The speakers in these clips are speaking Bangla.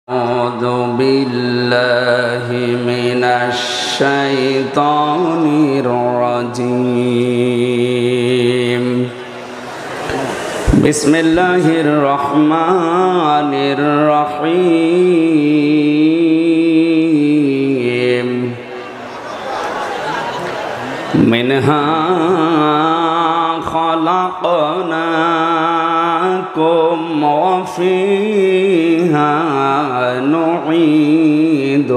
أعوذ بالله من الشيطان الرجيم بسم الله الرحمن الرحيم منها خلقناكم وفيها نعيدكم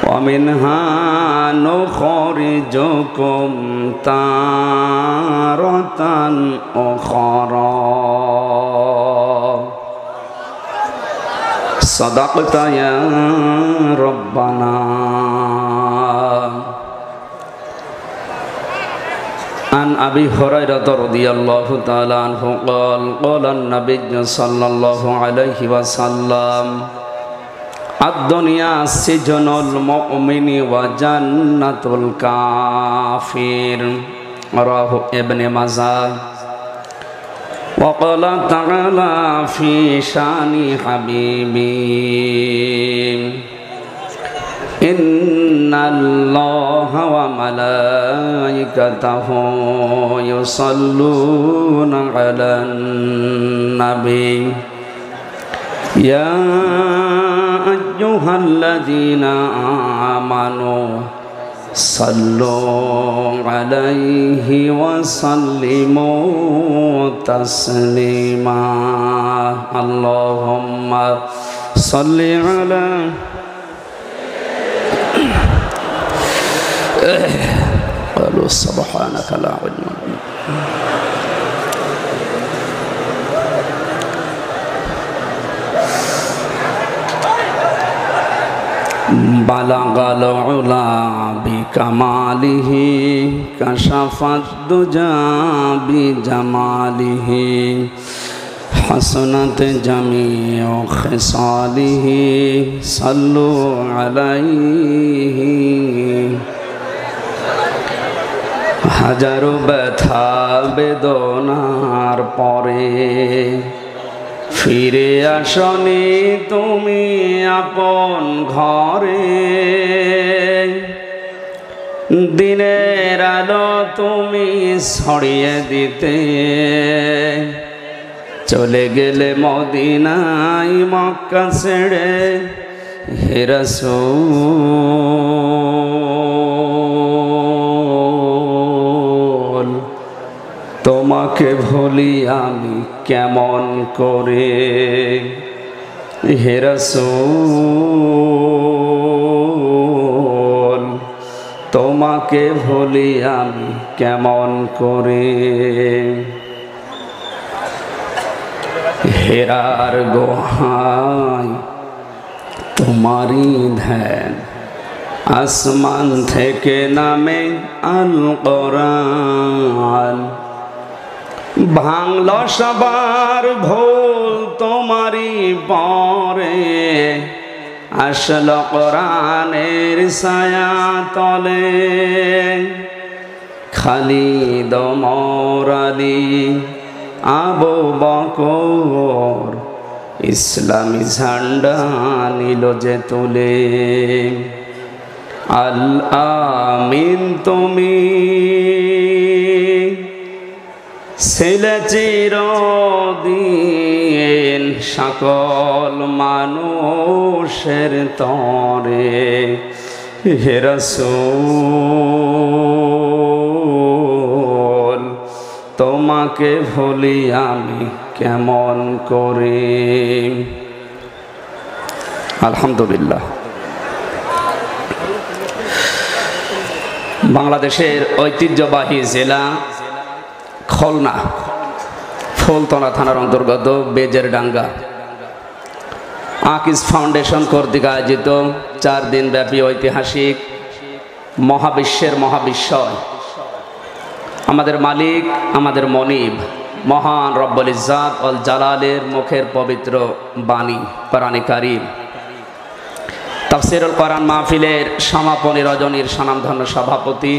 ومنها نخرجكم تارة أخرى صدقت يا ربنا. عن أبي هريرة رضي الله تعالى عنه قال قال النبي صلى الله عليه وسلم الدنيا سجن المؤمن وجنة الكافر رواه ابن ماجه. وقال تعالى في شان حبيبي إن الله وملائكته يصلون على النبي يا أيها الذين آمنوا صلوا عليه وسلموا تسليما. اللهم صل على قالوا سبحانك لا علم لنا بلغ العلا بكماله كشف الدجى بجماله حسنت جميع خصاله صلوا عليه হাজারো ব্যথা বেদনার পরে ফিরে আসনি তুমি আপন ঘরে দিনের আলো তুমি ছড়িয়ে দিতে চলে গেলে মদিনায় মক্কা ছেড়ে হে রাসূল তোমাকে ভুলি আমি কেমন করে হে রাসূল তোমাকে ভুলি আমি কেমন করে। হেরার গোহায় তোমারই ধ্যান আসমান থেকে নামে আল কোরআন ভাঙল সবার ভুল তোমারই পরে আসল কোরআনের ছায়া তলে খালিদ ওমর আলী আবু বকর ইসলামী ঝান্ডা নিল যে তুলে আল আমিন তুমি ছিলে চিরদিন সকল মানুষের তরে হে রাসূল তোমাকে ভুলি আমি কেমন করে। আলহামদুলিল্লাহ। বাংলাদেশের ঐতিহ্যবাহী জেলা খুলনা ফুলতলা থানার অন্তর্গত বেজেরডাঙ্গা আকিজ ফাউন্ডেশন কর্তৃক আয়োজিত 4 দিন ব্যাপী ঐতিহাসিক মহাবিশ্বের মহাবিস্ময় আমাদের মালিক আমাদের মনিব মহান রব্বুল ইজ্জাত ওয়াল জালালের মুখের পবিত্র বাণী কোরআনে কারীম তাফসীরুল কোরআন মাহফিলের সমাপনী রজনীর স্বনামধন্য সভাপতি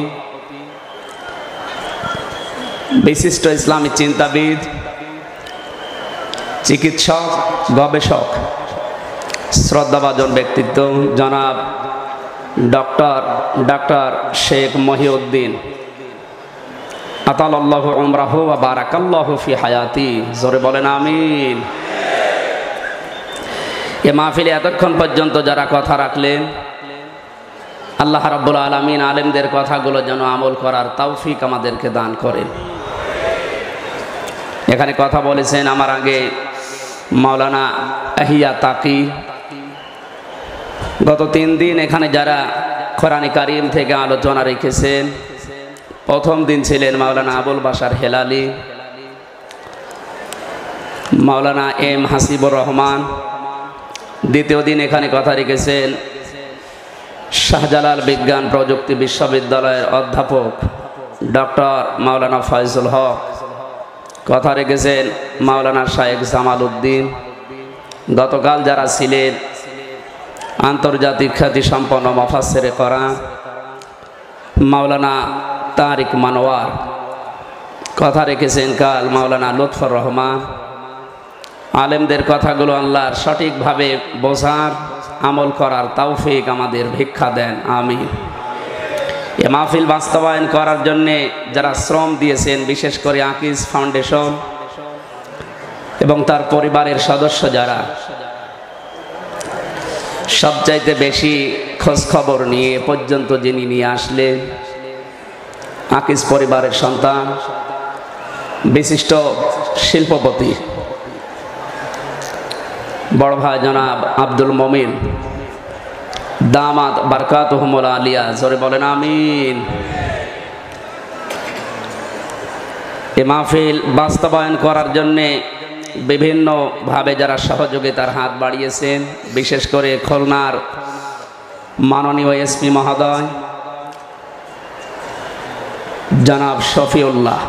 বিশিষ্ট ইসলামী চিন্তাবিদ চিকিৎসক, গবেষক, শ্রদ্ধাভাজন ব্যক্তিত্ব জনাব ডক্টর শেখ মহিউদ্দিন আতালাল্লাহু উমরাহু ওয়া বারাকাল্লাহু ফি হায়াতি। জোরে বলেন আমিন। এ মাহফিলে এতক্ষণ পর্যন্ত যারা কথা রাখলেন, আল্লাহ রাব্বুল আলামিন আলেমদের কথাগুলো যেন আমল করার তৌফিক আমাদেরকে দান করেন। এখানে কথা বলেছেন আমার আগে মাওলানা আহিয়া তাকি। গত 3 দিন এখানে যারা কোরআনে কারীম থেকে আলোচনা রেখেছেন, প্রথম দিন ছিলেন মাওলানা আবুল বাশার হেলালি, মাওলানা এম হাসিবুর রহমান। দ্বিতীয় দিন এখানে কথা রেখেছেন শাহজালাল বিজ্ঞান প্রযুক্তি বিশ্ববিদ্যালয়ের অধ্যাপক ডক্টর মাওলানা ফয়জুল হক। কথা রেখেছেন মাওলানা শায়েখ জামাল উদ্দিন। গতকাল যারা ছিলেন আন্তর্জাতিক খ্যাতিসম্পন্ন মুফাসসিরে কোরআন মাওলানা তারিক মানওয়ার। কথা রেখেছেন কাল মাওলানা লুৎফর রহমান। আলেমদের কথাগুলো আল্লাহর সঠিকভাবে বোঝার, আমল করার তৌফিক আমাদের ভিক্ষা দেন, আমিন। এ মাহফিল বাস্তবায়ন করার জন্যে যারা শ্রম দিয়েছেন, বিশেষ করে আকিজ ফাউন্ডেশন এবং তার পরিবারের সদস্য যারা, সবচাইতে বেশি খোঁজ খবর নিয়ে পর্যন্ত যিনি নিয়ে আসলেন, আকিজ পরিবারের সন্তান, বিশিষ্ট শিল্পপতি বড় ভাই জনাব আব্দুল মমিন দামাত বারকাতুহুমুল আলিয়া। জোরে বলেন আমিন। এই মাহফিল বাস্তবায়ন করার জন্যে বিভিন্নভাবে যারা সহযোগিতার হাত বাড়িয়েছেন, বিশেষ করে খুলনার মাননীয় এসপি মহোদয় জনাব শফিউল্লাহ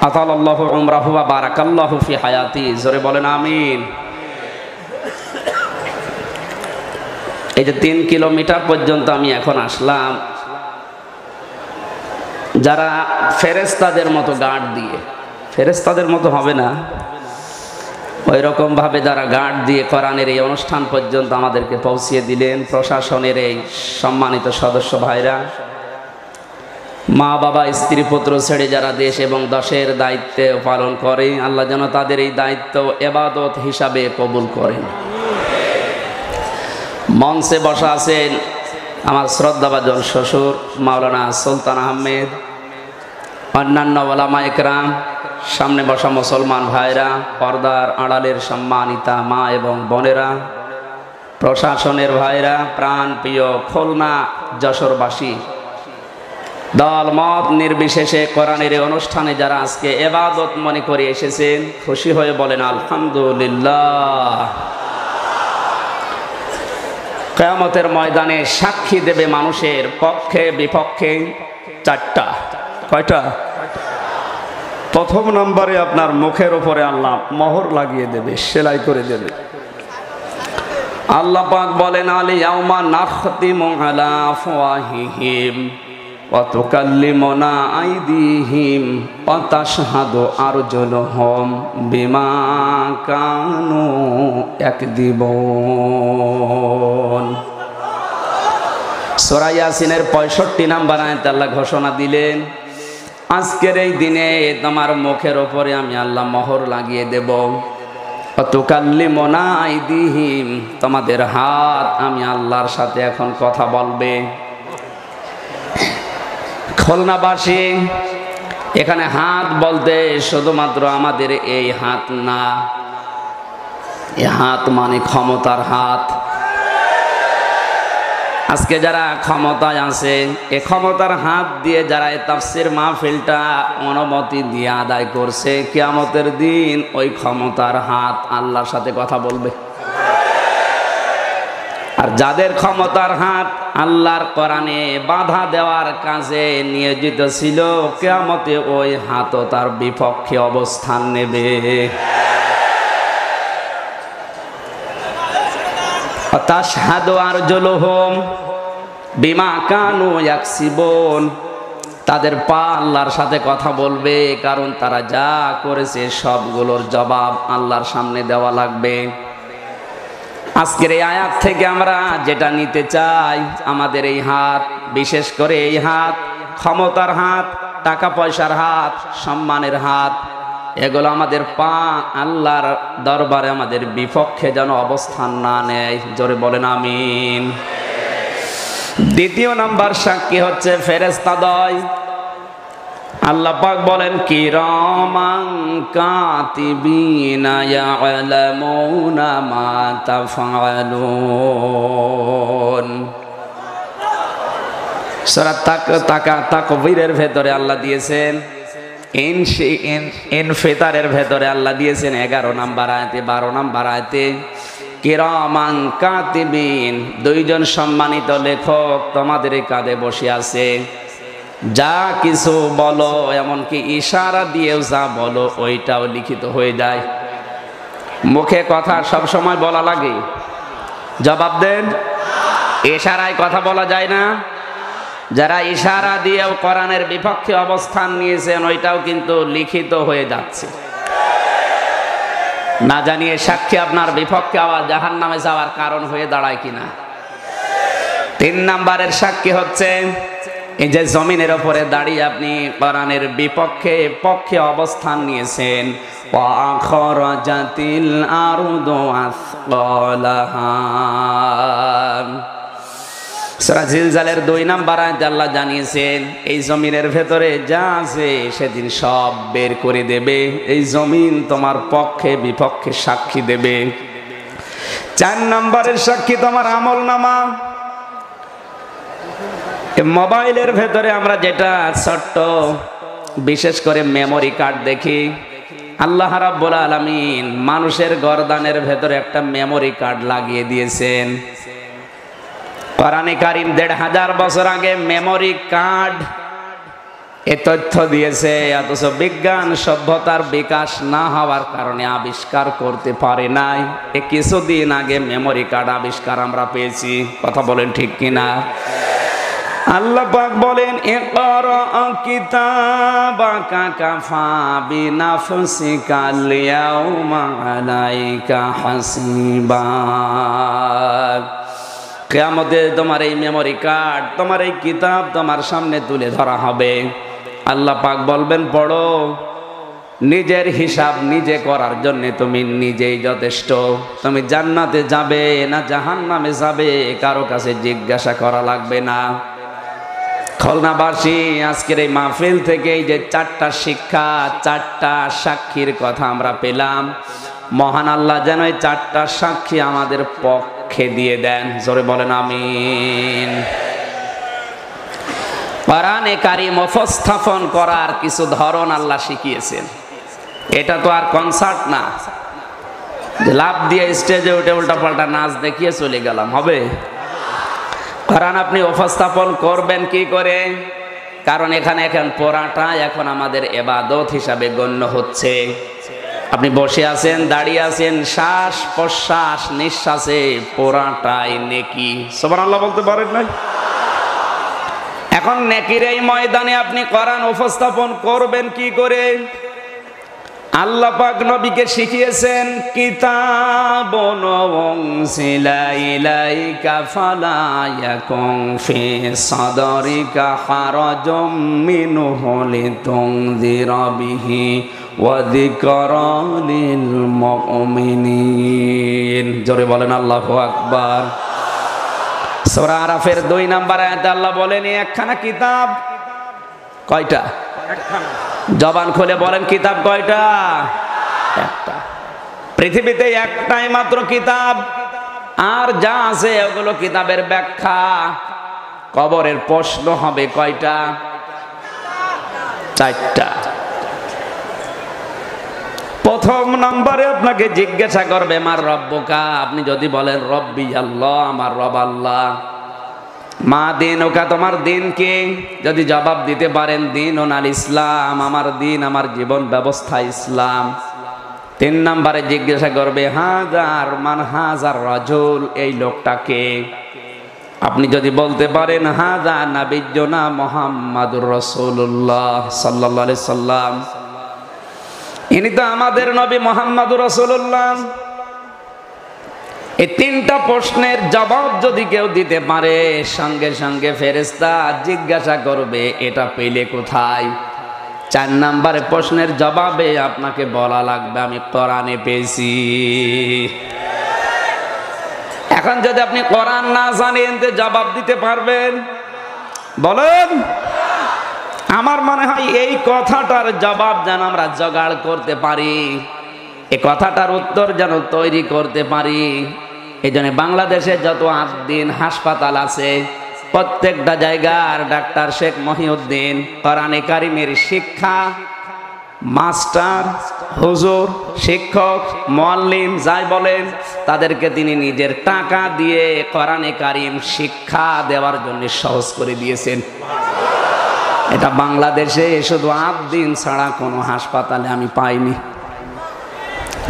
আতালাল্লাহু উমরাহু ওয়া বারাকাল্লাহু ফি হায়াতি। জোরে বলেন আমিন। এই যে 3 কিলোমিটার পর্যন্ত আমি এখন আসলাম, যারা ফেরেশতাদের মতো গার্ড দিয়ে, ফেরেশতাদের মতো হবে না, ওই রকম ভাবে যারা গার্ড দিয়ে কোরআনের এই অনুষ্ঠান পর্যন্ত আমাদেরকে পৌঁছিয়ে দিলেন, প্রশাসনের এই সম্মানিত সদস্য ভাইরা, মা বাবা স্ত্রী পুত্র ছেড়ে যারা দেশ এবং দেশের দায়িত্ব পালন করে, আল্লাহ যেন তাদের এই দায়িত্ব ইবাদত হিসাবে কবুল করেন। মঞ্চে বসা আছেন আমার শ্রদ্ধাভাজন শ্বশুর মাওলানা সুলতান আহমেদ, অন্যান্য ওলামা একরাম, সামনে বসা মুসলমান ভাইরা, পর্দার আড়ালের সম্মানিতা মা এবং বোনেরা, প্রশাসনের ভাইরা, প্রাণ প্রিয় খুলনা যশোরবাসী, দল মত নির্বিশেষে কোরআনের অনুষ্ঠানে যারা আজকে ইবাদত মনে করে এসেছেন, খুশি হয়ে বলেন আলহামদুলিল্লাহ। কিয়ামতের ময়দানে সাক্ষী দেবে মানুষের পক্ষে বিপক্ষে 4টা। কয়টা? প্রথম নম্বরে আপনার মুখের উপরে আল্লাহ মোহর লাগিয়ে দেবে, সেলাই করে দেবে। আল্লাহ পাক বলেন আল-ইয়াউমা নাখতিমু আলা আফওয়াহিহিম ওয়া তুকাল্লিমুনা আইদিহিম ওয়া তাশহাদু আরজুলুহুম বিমা কানু ইয়াকদিবুন। সূরা ইয়াসিনের 65 নম্বর আয়াতে আল্লাহ ঘোষণা দিলেন, আজকের এই দিনে তোমার মুখের উপরে আমি আল্লাহ মোহর লাগিয়ে দেব। ওয়া তুকাল্লিমুনা আইদিহিম, তোমাদের হাত আমি আল্লাহর সাথে এখন কথা বলবে। খুলনাবাসী, এখানে হাত বলতে শুধুমাত্র আমাদের এই হাত না, এই হাত মানে ক্ষমতার হাত। আজকে যারা ক্ষমতায় আছে, এই ক্ষমতার হাত দিয়ে যারা এই তাফসীর মাহফিলটা অনুমতি দিয়ে আদায় করছে, কিয়ামতের দিন ওই ক্ষমতার হাত আল্লাহর সাথে কথা বলবে। আর যাদের ক্ষমতার হাত আল্লাহর কোরআনে বাধা দেওয়ার কাজে নিয়োজিত ছিল, কিয়ামতে ওই হাতও তার বিপক্ষে অবস্থান নেবে। তাশহাদু আরজুলুহুম বিমা কানু ইয়াকসিবুন, তাদের পা আল্লাহর সাথে কথা বলবে, কারণ তারা যা করেছে সবগুলোর জবাব আল্লাহর সামনে দেওয়া লাগবে। আজকের এই আয়াত থেকে আমরা যেটা নিতে চাই, আমাদের এই হাত, বিশেষ করে এই হাত, ক্ষমতার হাত, টাকা পয়সার হাত, সম্মানের হাত, এগুলো আমাদের পা আল্লাহর দরবারে আমাদের বিপক্ষে যেন অবস্থান না নেয়। জোরে বলেন আমিন। দ্বিতীয় নাম্বার সাক্ষী হচ্ছে ফেরেশতাদ্বয়। আল্লাহ পাক বলেন কিরামান কাতিবিনা ইয়ালামুনা মা তাফআলুন। সূরা তাকবীরের ভেতরে আল্লাহ দিয়েছেন, ইনফিতারের ভেতরে আল্লাহ দিয়েছেন 11 নাম্বার আয়াতে, 12 নাম্বার আয়াতে কিরামান কাতিবিন, দুইজন সম্মানিত লেখক তোমাদের কাঁধে বসে আছে। যা কিছু বলো, এমনকি ইশারা দিয়েও যা বলো ওইটাও লিখিত হয়ে যায়। মুখে কথা সব সময় বলা লাগে? জবাব দেন। ইশারায় কথা বলা যায় না? যারা ইশারা দিয়েও কোরআনের বিপক্ষে অবস্থান নিয়েছেন ওইটাও কিন্তু লিখিত হয়ে যাচ্ছে। না জানিয়ে সাক্ষী আপনার বিপক্ষে আবার জাহান্নামে যাওয়ার কারণ হয়ে দাঁড়ায় কিনা। 3 নাম্বারের সাক্ষী হচ্ছে এই যে জমিনের উপরে দাঁড়িয়ে আপনি কোরআনের পক্ষে অবস্থান নিয়েছেন। ওয়া আখরাজাতিল আরদু আসকালাহা। সূরা জিলজালের 2 নাম্বার আয়াতে আল্লাহ জানিয়েছেন এই জমিনের ভেতরে যা আছে সেদিন সব বের করে দেবে। এই জমিন তোমার পক্ষে বিপক্ষে সাক্ষী দেবে। 4 নাম্বারের সাক্ষী তোমার আমলনামা। মোবাইলের ভেতরে আমরা যেটা ছোট্ট বিশেষ করে মেমোরি কার্ড দেখি, আল্লাহ রাব্বুল আলামিন মানুষের গর্দানের ভেতরে একটা মেমোরি কার্ড লাগিয়ে দিয়েছেন। কোরআনে কারীম 1500 বছর আগে মেমোরি কার্ড এ তথ্য দিয়েছে, অথচ বিজ্ঞান সভ্যতার বিকাশ না হওয়ার কারণে আবিষ্কার করতে পারে নাই। এ কিছুদিন আগে মেমোরি কার্ড আবিষ্কার আমরা পেয়েছি। কথা বলেন ঠিক কিনা? আল্লাহ পাক বলেন ইকরা কিতাবাকা কাফা বিনাফসিকা আল-ইয়াওমা আলাইকা হাসিবা। কিয়ামতে তোমার এই মেমোরি কার্ড, তোমার এই কিতাব তোমার সামনে তুলে ধরা হবে। আল্লাহ পাক বলবেন পড়ো। নিজের হিসাব নিজে করার জন্য তুমি নিজেই যথেষ্ট। তুমি জান্নাতে যাবে না জাহান্নামে যাবে কারো কাছে জিজ্ঞাসা করা লাগবে না। খুলনাবাসী, আজকের এই মাহফিল থেকে এই যে 4টা শিক্ষা, 4টা সাক্ষীর কথা আমরা পেলাম, মহান আল্লাহ যেন এই 4টা সাক্ষী আমাদের পক্ষে দিয়ে দেন। জোরে বলেন আমিন। কোরআনে কারীম উপস্থাপন করার কিছু ধরন আল্লাহ শিখিয়েছেন। এটা তো আর কনসার্ট না যে লাফ দিয়ে স্টেজে উঠে উল্টাপাল্টা নাচ দেখিয়ে চলে গেলাম, হবে? কোরআন আপনি উপস্থাপন করবেন কি করে? কারণ এখানে পড়াটা এখন আমাদের ইবাদত হিসাবে গণ্য হচ্ছে। আপনি বসে আছেন, দাঁড়িয়ে আছেন, শ্বাস প্রশ্বাস নিঃশ্বাসে পড়াটাই নেকি। সুবহানাল্লাহ বলতে পারেন না? এখন নেকির এই ময়দানে আপনি কোরআন উপস্থাপন করবেন কি করে? আল্লাহ পাক নবীকে শিখিয়েছেন কিতাবুন উনজিলা ইলাইকা ফালা ইয়াকুন ফি সাদরিকা হারাজুম মিনহু লিতুনযিরা বিহি ওয়া যিকরা লিল মুমিনিন। জোরে বলেন আল্লাহু আকবার। সূরা আরাফের 2 নাম্বার আয়াতে আল্লাহ বলেন একখানা কিতাব। কয়টা? একখানা। জবান খুলে বলেন কিতাব কয়টা? একটা। পৃথিবীতে একটাই মাত্র কিতাব, আর যা আছে ওগুলো কিতাবের ব্যাখ্যা। কবরের প্রশ্ন হবে কয়টা? 4টা। প্রথম নম্বরে আপনাকে জিজ্ঞাসা করবে মার রব্বুকা। আপনি যদি বলেন রব্বি আল্লাহ, আমার রব আল্লাহ। মা দিনুকা, তোমার দিন কি? যদি জবাব দিতে পারেন দিন আল ইসলাম, আমার দিন আমার জীবন ব্যবস্থা ইসলাম। 3 নম্বরে জিজ্ঞাসা করবে হাজার মান হাজার রাজুল, এই লোকটাকে। আপনি যদি বলতে পারেন হাযা নাবিয়্যুনা মুহাম্মাদুর রাসূলুল্লাহ সাল্লাল্লাহু আলাইহি সাল্লাম, ইনি তো আমাদের নবী মুহাম্মাদুর রাসূলুল্লাহ, এই তিনটা প্রশ্নের জবাব যদি কেউ দিতে পারে, সঙ্গে সঙ্গে ফেরেশতা জিজ্ঞাসা করবে এটা পেলে কোথায়। 4 নম্বরে প্রশ্নের জবাবে আপনাকে বলা লাগবে আমি কোরআনে পেয়েছি। এখন যদি আপনি কোরআন না জানেন তো জবাব দিতে পারবেন? বলেন। আমার মনে হয় এই কথাটার জবাব যেন আমরা জোগাড় করতে পারি, এই কথাটার উত্তর যেন তৈরি করতে পারি। এই জন্য বাংলাদেশে যত আদ্দিন হাসপাতাল আছে, প্রত্যেকটা জায়গার ডাক্তার শেখ মহিউদ্দিন কোরআনে কারিমের শিক্ষা, মাস্টার, হুজুর, শিক্ষক, মুআল্লিম যাই বলেন, তাদেরকে তিনি নিজের টাকা দিয়ে কোরআনে কারিম শিক্ষা দেওয়ার জন্য সহজ করে দিয়েছেন। এটা বাংলাদেশে শুধু আদ্দিন ছাড়া কোনো হাসপাতালে আমি পাইনি।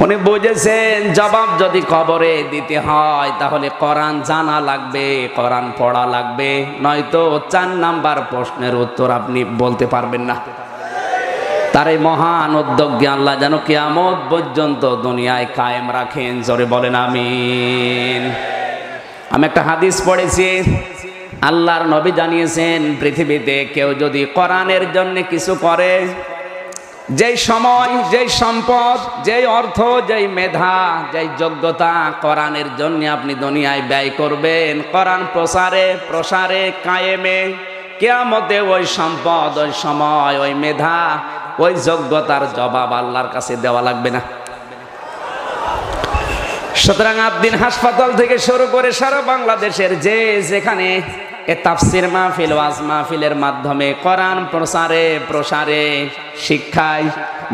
উনি বুঝেছেন জবাব যদি কবরে দিতে হয় তাহলে কোরআন জানা লাগবে, কোরআন পড়া লাগবে, নয়তো 4 নাম্বার প্রশ্নের উত্তর আপনি বলতে পারবেন না। তার এই মহান উদ্যোগে আল্লাহ যেন কিয়ামত পর্যন্ত দুনিয়ায় কায়েম রাখেন, জোরে বলেন আমিন। আমি একটা হাদিস পড়েছি, আল্লাহর নবী জানিয়েছেন পৃথিবীতে কেউ যদি কোরআনের জন্য কিছু করে, যেই সময়, যেই সম্পদ, যেই অর্থ, যেই মেধা, যেই যোগ্যতা কোরআনের জন্য আপনি দুনিয়ায় ব্যয় করবেন, কোরআন প্রসারে, প্রসারে, কায়েমে, কিয়ামতে ওই সম্পদ, ওই সময়, ওই মেধা, ওই যোগ্যতার জবাব আল্লাহর কাছে দেওয়া লাগবে না। সুতরাং আদ্দিন হাসপাতাল থেকে শুরু করে সারা বাংলাদেশের যে যেখানে এ তাফসির মাহফিল, ওয়াজ মাহফিলের মাধ্যমে কোরআন প্রসারে, প্রসারে, শিক্ষায়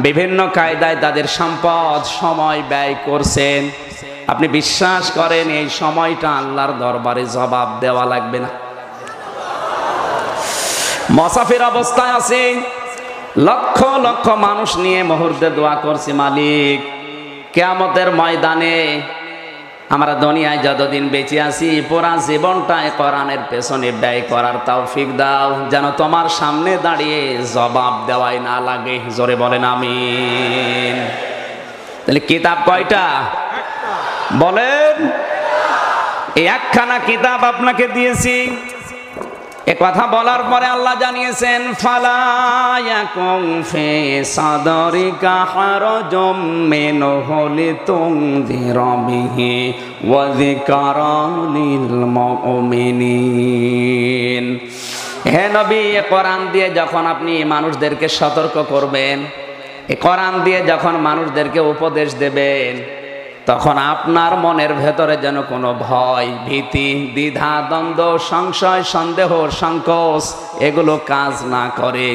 বিভিন্ন কায়দায় তাদের সম্পদ, সময় ব্যয় করছেন, আপনি বিশ্বাস করেন এই সময়টা আল্লাহর দরবারে জবাব দেওয়া লাগবে না। মুসাফির অবস্থায় আছে, লক্ষ লক্ষ মানুষ নিয়ে মুহূর্তে দোয়া করছি, মালিক কিয়ামতের ময়দানে আমরা দুনিয়ায় যতদিন বেঁচে আছি পুরা জীবনটায় কোরআনের পেছনে ব্যয় করার তৌফিক দাও, যেন তোমার সামনে দাঁড়িয়ে জবাব দেওয়াই না লাগে, জোরে বলেন আমিন। তাহলে কিতাব কয়টা বলেন? এই একখানা কিতাব আপনাকে দিয়েছি। এ কথা বলার পরে আল্লাহ জানিয়েছেন ফালা ইয়াকুম ফি সাদরিকা হারাজুম মিনহু লিতুনযিরা বিহি ওয়া যিকরা লিল মুমিনিন। হে নবী, এ কোরআন দিয়ে যখন আপনি মানুষদেরকে সতর্ক করবেন, এ কোরআন দিয়ে যখন মানুষদেরকে উপদেশ দেবেন, তখন আপনার মনের ভেতরে যেন কোনো ভয়, ভীতি, দ্বিধা, দ্বন্দ্ব, সংশয়, সন্দেহ, সংকোচ এগুলো কাজ না করে।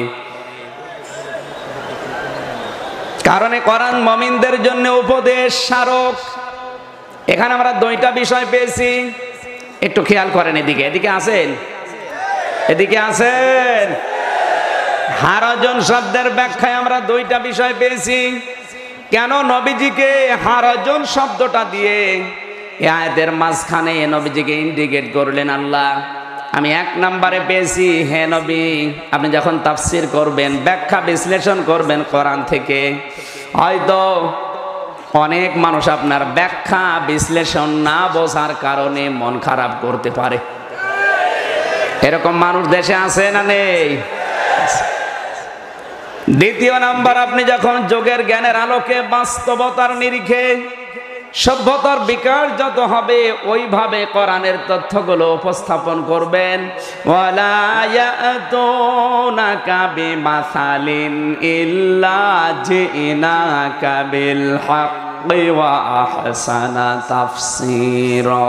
কারণ কোরআন মুমিনদের জন্য উপদেশ স্মারক। এখানে আমরা 2টা বিষয় পেয়েছি, একটু খেয়াল করেন। এদিকে আছেন, এদিকে আছেন। হারাজন শব্দের ব্যাখ্যায় আমরা 2টা বিষয় পেয়েছি। কেন নবীজিকে হারাজন শব্দটা দিয়ে এই আয়াতের মাঝখানে নবীজিকে ইন্ডিকেট করলেন আল্লাহ? আমি 1 নম্বরে পেয়েছি, হে নবী আপনি যখন তাফসির করবেন, ব্যাখ্যা বিশ্লেষণ করবেন কোরআন থেকে, হয়তো অনেক মানুষ আপনার ব্যাখ্যা বিশ্লেষণ না বোঝার কারণে মন খারাপ করতে পারে। এরকম মানুষ দেশে আছে না নেই? 2 নাম্বার, আপনি যখন যোগের জ্ঞানের আলোকে, বাস্তবতার নিরিখে সভ্যতার বিকাশ যত হবে ওইভাবে কোরআনের তথ্যগুলো উপস্থাপন করবেন। ওয়ালা ইয়াতুনাকা বিমাসালিন ইল্লা জিনাকা বিল হাক্কি ওয়া আহসানা তাফসীরা।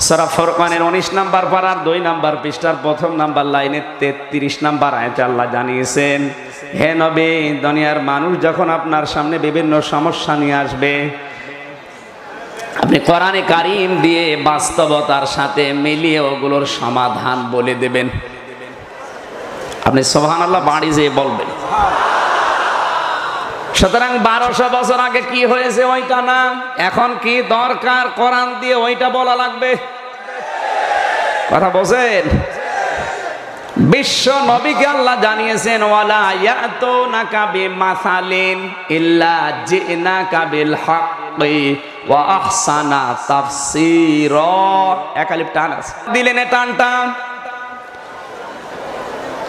সূরা ফুরকানের 19 নম্বর পারার 2 নম্বর পৃষ্ঠার 1 নম্বর লাইনে 33 নম্বর আয়াতে আল্লাহ জানিয়েছেন, হে নবী দুনিয়ার মানুষ যখন আপনার সামনে বিভিন্ন সমস্যা নিয়ে আসবে, আপনি কোরআনে কারীম দিয়ে বাস্তবতার সাথে মিলিয়ে ওগুলোর সমাধান বলে দেবেন। আপনি সুবহানাল্লাহ বাড়ি যেয়ে বলবেন। সুতরাং 1200 বছর আগে কি হয়েছে ওইটা না, এখন কি দরকার কোরআন দিয়ে ওইটা বলা লাগবে। কথা বলছেন? বিশ্ব নবীকে আল্লাহ জানিয়েছেন ওয়ালা ইয়াতুনাকা বিমাসালিন ইল্লা জিনাকা বিল হাক্কি ওয়া আহসানা তাফসীরা। একালিপ টান আছে, দিলেন টানটা।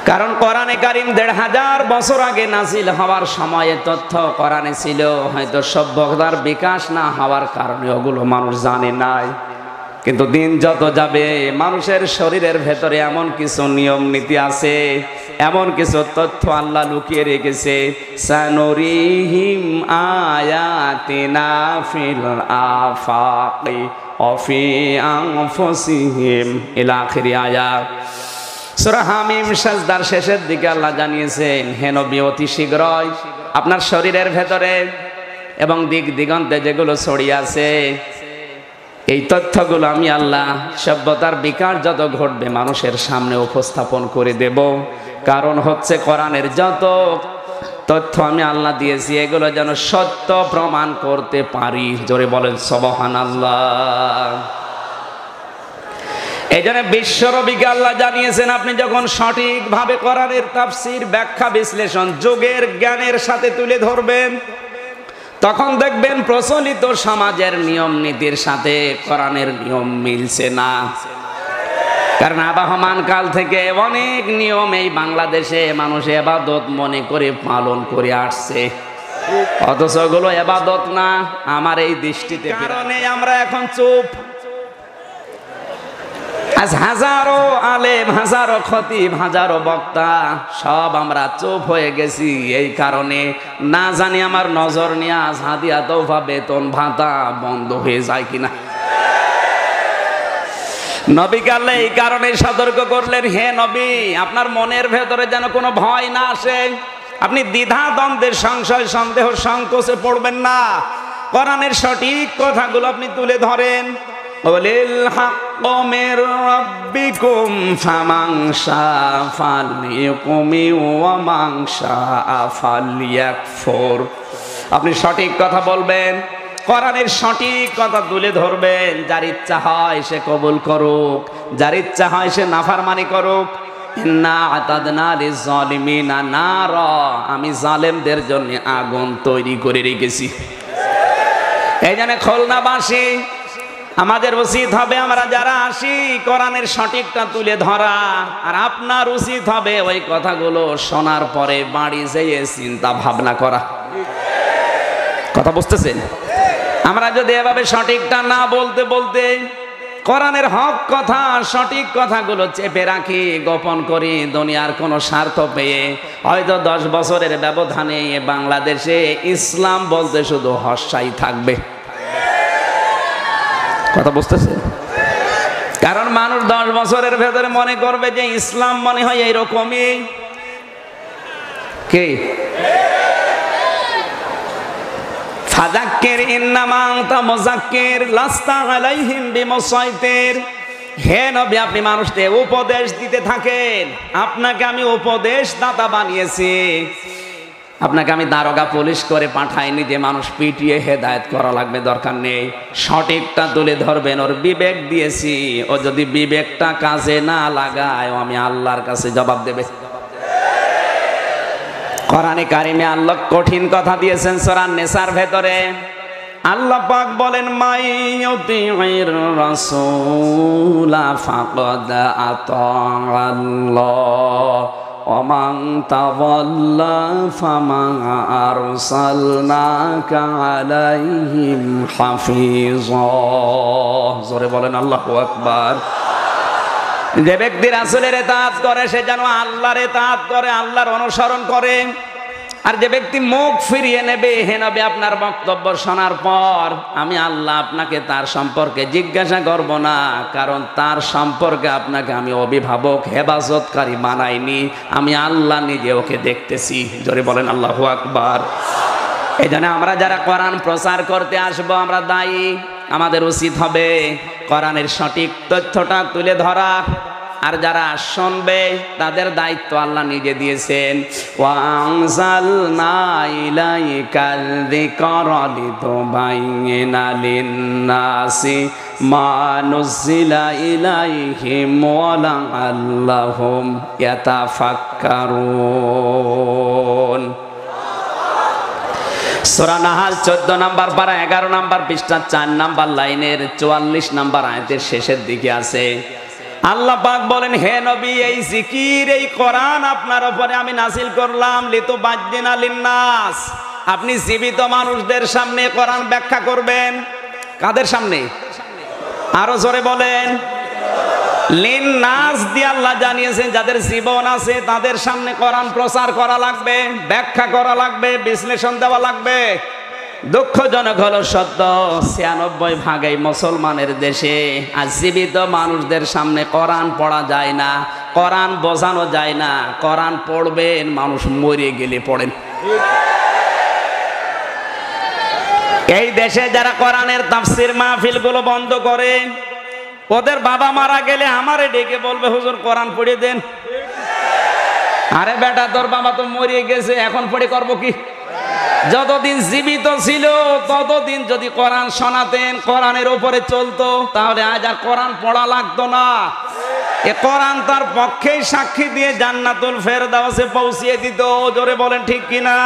কারণ কোরআনে কারীম ১৫০০ বছর আগে নাজিল হওয়ার সময়ে তথ্য কোরআনে ছিল, হয়তো সভ্যতার বিকাশ না হওয়ার কারণে ওগুলো মানুষ জানে নাই। কিন্তু দিন যত যাবে মানুষের শরীরের ভেতরে এমন কিছু নিয়ম নীতি আছে, এমন কিছু তথ্য আল্লাহ লুকিয়ে রেখেছে। সানুরিহিম আয়াতিনা ফিল আফাকি ওয়া ফি আনফুসিহিম ইলা আখির আয়াত। সূরা হামিম সাজদার শেষের দিকে আল্লাহ জানিয়েছেন, হে নবী অতি শীঘ্রই আপনার শরীরের ভেতরে এবং দিক দিগন্তে যেগুলো ছড়িয়ে আছে এই তথ্যগুলো আমি আল্লাহ সভ্যতার বিকাশ যত ঘটবে মানুষের সামনে উপস্থাপন করে দেব। কারণ হচ্ছে কোরআনের যত তথ্য আমি আল্লাহ দিয়েছি এগুলো যেন সত্য প্রমাণ করতে পারি। জোরে বলেন সুবহানাল্লাহ। এই জন্য বিশ্বনবীকে আল্লাহ জানিয়েছেন, আপনি যখন সঠিকভাবে কোরআনের তাফসীর ব্যাখ্যা বিশ্লেষণ যুগের জ্ঞানের সাথে তুলে ধরবেন, তখন দেখবেন প্রচলিত সমাজের নিয়ম নীতির সাথে কোরআনের নিয়ম মিলছে না। কারণ আবহমান কাল থেকে অনেক নিয়ম এই বাংলাদেশে মানুষ ইবাদত মনে করে পালন করে আসছে, অথচ ওগুলো ইবাদত না আমার এই দৃষ্টিতে। কারণে আমরা এখন চুপ। আজ হাজারো আলেম, হাজারো খতিব, হাজারো বক্তা সব আমরা চুপ হয়ে গেছি। এই কারণে না জানি আমার নজর নিয়াজ, হাদিয়া, তওফা, বেতন ভাতা বন্ধ হয়ে যায় কিনা। নবীকে আল্লাহ এই কারণে সতর্ক করলেন, হে নবী আপনার মনের ভেতরে যেন কোনো ভয় না আসে, আপনি দ্বিধা দ্বন্দ্বের, সংশয়, সন্দেহ, সংকোচে পড়বেন না। কোরআনের সঠিক কথাগুলো আপনি তুলে ধরেন। ওয়ালিল হাক্কু মির রাব্বিকুম ফামান শাআ ফালইউমিন ওয়া মান শাআ ফালইয়াকফুর। আপনি সঠিক কথা বলবেন, কোরআনের সঠিক কথা তুলে ধরবেন। যার ইচ্ছা হয় সে কবুল করুক, যার ইচ্ছা হয় সে নাফরমানি করুক। ইন্না আতাদনা লিয-যালিমিনা নারা, আমি জালেমদের জন্য আগুন তৈরি করে রেখেছি। এই জন্য খুলনাবাসী আমাদের উচিত হবে, আমরা যারা আসি কোরআনের সঠিকটা তুলে ধরা, আর আপনার উচিত হবে ওই কথাগুলো শোনার পরে বাড়ি যেয়ে চিন্তা ভাবনা করা। কথা বুঝতেছেন? আমরা যদি এভাবে সঠিকটা না বলতে বলতে কোরআনের হক কথা, সঠিক কথাগুলো চেপে রাখি, গোপন করি, দুনিয়ার কোনো স্বার্থ পেয়ে, হয়তো 10 বছরের ব্যবধানে বাংলাদেশে ইসলাম বলতে শুধু হর্ষাই থাকবে। কথা বুঝতেছেন? কারণ মানুষ 10 বছরের ভেতরে মনে করবে যে ইসলাম মনে হয় এইরকমই। কে ফাযাক্কির ইন্নামা আনতা মুযাক্কির লাস্তা আলাইহিম বিমুসাইতির। হে নবী আপনি মানুষদের উপদেশ দিতে থাকেন। আপনাকে আমি উপদেশ দাতা বানিয়েছি, আপনাকে আমি দারোগা পুলিশ করে পাঠাইনি যে মানুষ পিটিয়ে হেদায়েত করা লাগবে, দরকার নেই। সঠিকটা তুলে ধরবেন, ওর বিবেক দিয়েছি, ও যদি বিবেকটা কাজে না লাগায় ও আমি আল্লাহর কাছে জবাব দেবে। কোরআনে কারিমে আল্লাহ কঠিন কথা দিয়েছেন সূরা নিসার ভেতরে। আল্লাহ পাক বলেন, মাইয়ুতির রাসূলা ফাকাদ আতাআল্লাহ ওয়া মান তাওয়াল্লা ফামা আরসালনাকা আলাইহিম হাফিজা। জোরে বলেন আল্লাহু আকবার। যে ব্যক্তি রাসূলের ইতাআত করে সে যেন আল্লাহর ইতাআত করে, আল্লাহর অনুসরণ করে। আর যে ব্যক্তি মুখ ফিরিয়ে নেবে, হে নবী আপনার বক্তব্য শোনার পর আমি আল্লাহ আপনাকে তার সম্পর্কে জিজ্ঞাসা করব না, কারণ তার সম্পর্কে আপনাকে আমি অভিভাবক, হেফাজতকারী বানাইনি, আমি আল্লাহ নিজে ওকে দেখতেছি। জোরে বলেন আল্লাহু আকবার। এই জন্য আমরা যারা কোরআন প্রচার করতে আসবো আমরা দায়ী। আমাদের উচিত হবে কোরআনের সঠিক তথ্যটা তুলে ধরা, আর যারা শুনবে তাদের দায়িত্ব আল্লাহ নিজে দিয়েছেন। ওয়া আনজালনা ইলাইকাল যিকরা লিতুবাইয়িনা লিন-নাসি মা নুজিলা ইলাইহিম ওয়া লাআল্লাহুম ইয়াতাফাক্কারুন। সূরা নাহাল 14 নম্বর পারা 11 নম্বর পৃষ্ঠা 4 নম্বর লাইনের 44 নম্বর আয়াতের শেষের দিকে আছে। আল্লাহ পাক বলেন, হে নবী, এই জিকির, এই কোরআন আপনার উপরে আমি নাযিল করলাম লিতুবাজ্জিনা লিন্নাস। আপনি জীবিত মানুষদের সামনে কোরআন ব্যাখ্যা করবেন। কাদের সামনে? আরো জোরে বলেন। লিন্নাস দিয়ে আল্লাহ জানিয়েছেন যাদের জীবন আছে তাদের সামনে কোরআন প্রচার করা লাগবে, ব্যাখ্যা করা লাগবে, বিশ্লেষণ দেওয়া লাগবে। দুঃখজনক হলো সত্য, 96% এই মুসলমানের দেশে আজ জীবিত মানুষদের সামনে কোরআন পড়া যায় না, কোরআন বোঝানো যায় না। কোরআন পড়বেন, মানুষ মরে গেলে পড়েন। এই দেশে যারা কোরআনের তাফসীর মাহফিল গুলো বন্ধ করে, ওদের বাবা মারা গেলে আমারে ডেকে বলবে, হুজুর কোরআন পড়িয়ে দেন। আরে বেটা, তোর বাবা তো মরে গেছে, এখন পড়ে করবো কি? যতদিন জীবিত ছিল ততদিন যদি কোরআন শোনাতেন, কোরআনের উপরে চলতো, তাহলে আজ আর কোরআন পড়া লাগতো না। এ কোরআন তার পক্ষেই সাক্ষী দিয়ে জান্নাতুল ফেরদাউসে পৌঁছিয়ে দিত। জোরে বলেন ঠিক কিনা?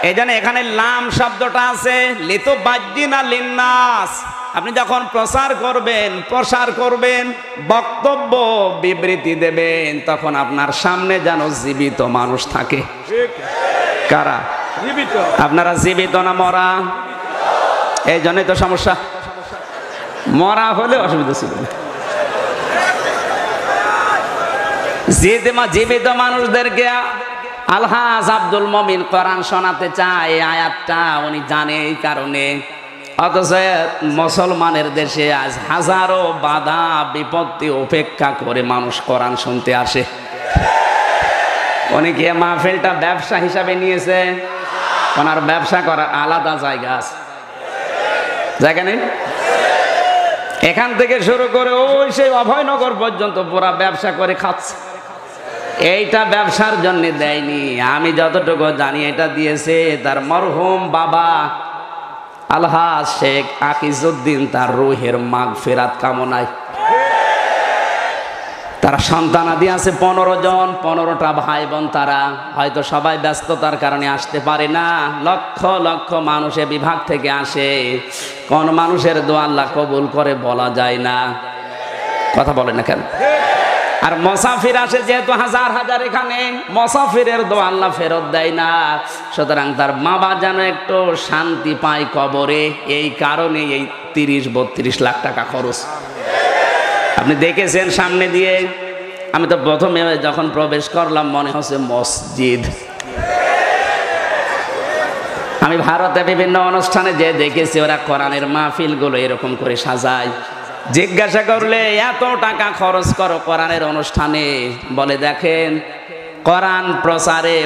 এই জন্য এখানে লাম শব্দটা আছে, লিতুবাজ্জিনা লিন্নাস। আপনি যখন প্রচার করবেন, বক্তব্য বিবৃতি দেবেন, তখন আপনার সামনে যেন জীবিত মানুষ থাকে। কারা? জীবিত। আপনারা জীবিত না মরা? এই জন্যই তো সমস্যা। মরা হলে অসুবিধা ছিল না। জীবিত মানুষদেরকে আলহাজ আব্দুল মমিন কোরআন শোনাতে চায়, আয়াতটা উনি জানে এই কারণে। অথচ মুসলমানের দেশে আজ হাজারো বাধা বিপত্তি উপেক্ষা করে মানুষ কোরআন শুনতে আসে। উনি কি মাহফিলটা ব্যবসা হিসাবে নিয়েছে? ওনার ব্যবসা করার আলাদা জায়গা আছে, জায়গা নেই? এখান থেকে শুরু করে ওই সেই অভয়নগর পর্যন্ত পুরা ব্যবসা করে খাচ্ছে। এইটা ব্যবসার জন্য দেয়নি, আমি যতটুকু জানি এটা দিয়েছে তার মরহুম বাবা আলহাজ শেখ আকিজউদ্দিন, তার রুহের মাগফিরাত কামনায়। তারা সন্তানাদি আছে 15 জন, 15টা ভাই বোন। তারা হয়তো সবাই ব্যস্ততার কারণে আসতে পারে না। লক্ষ লক্ষ মানুষে বিভাগ থেকে আসে, কোন মানুষের দোয়া আল্লাহ কবুল করে বলা যায় না। কথা বলে না কেন? আর মুসাফির আসে যেহেতু হাজার হাজার, এখানে মুসাফিরের দোয়া আল্লাহ ফেরত দেয় না। সুতরাং তার বাবা যেন একটু শান্তি পায় কবরে, এই কারণে এই 30-32 লাখ টাকা খরচ। আপনি দেখেছেন সামনে দিয়ে। আমি তো প্রথমে যখন প্রবেশ করলাম মনে হচ্ছে মসজিদ। আমি ভারতে বিভিন্ন অনুষ্ঠানে যে দেখেছি, ওরা কোরআনের মাহফিলগুলো এরকম করে সাজায়। জিজ্ঞাসা করলে এত টাকা খরচ করো কোরআনের অনুষ্ঠানে, বলে দেখেন কোরআন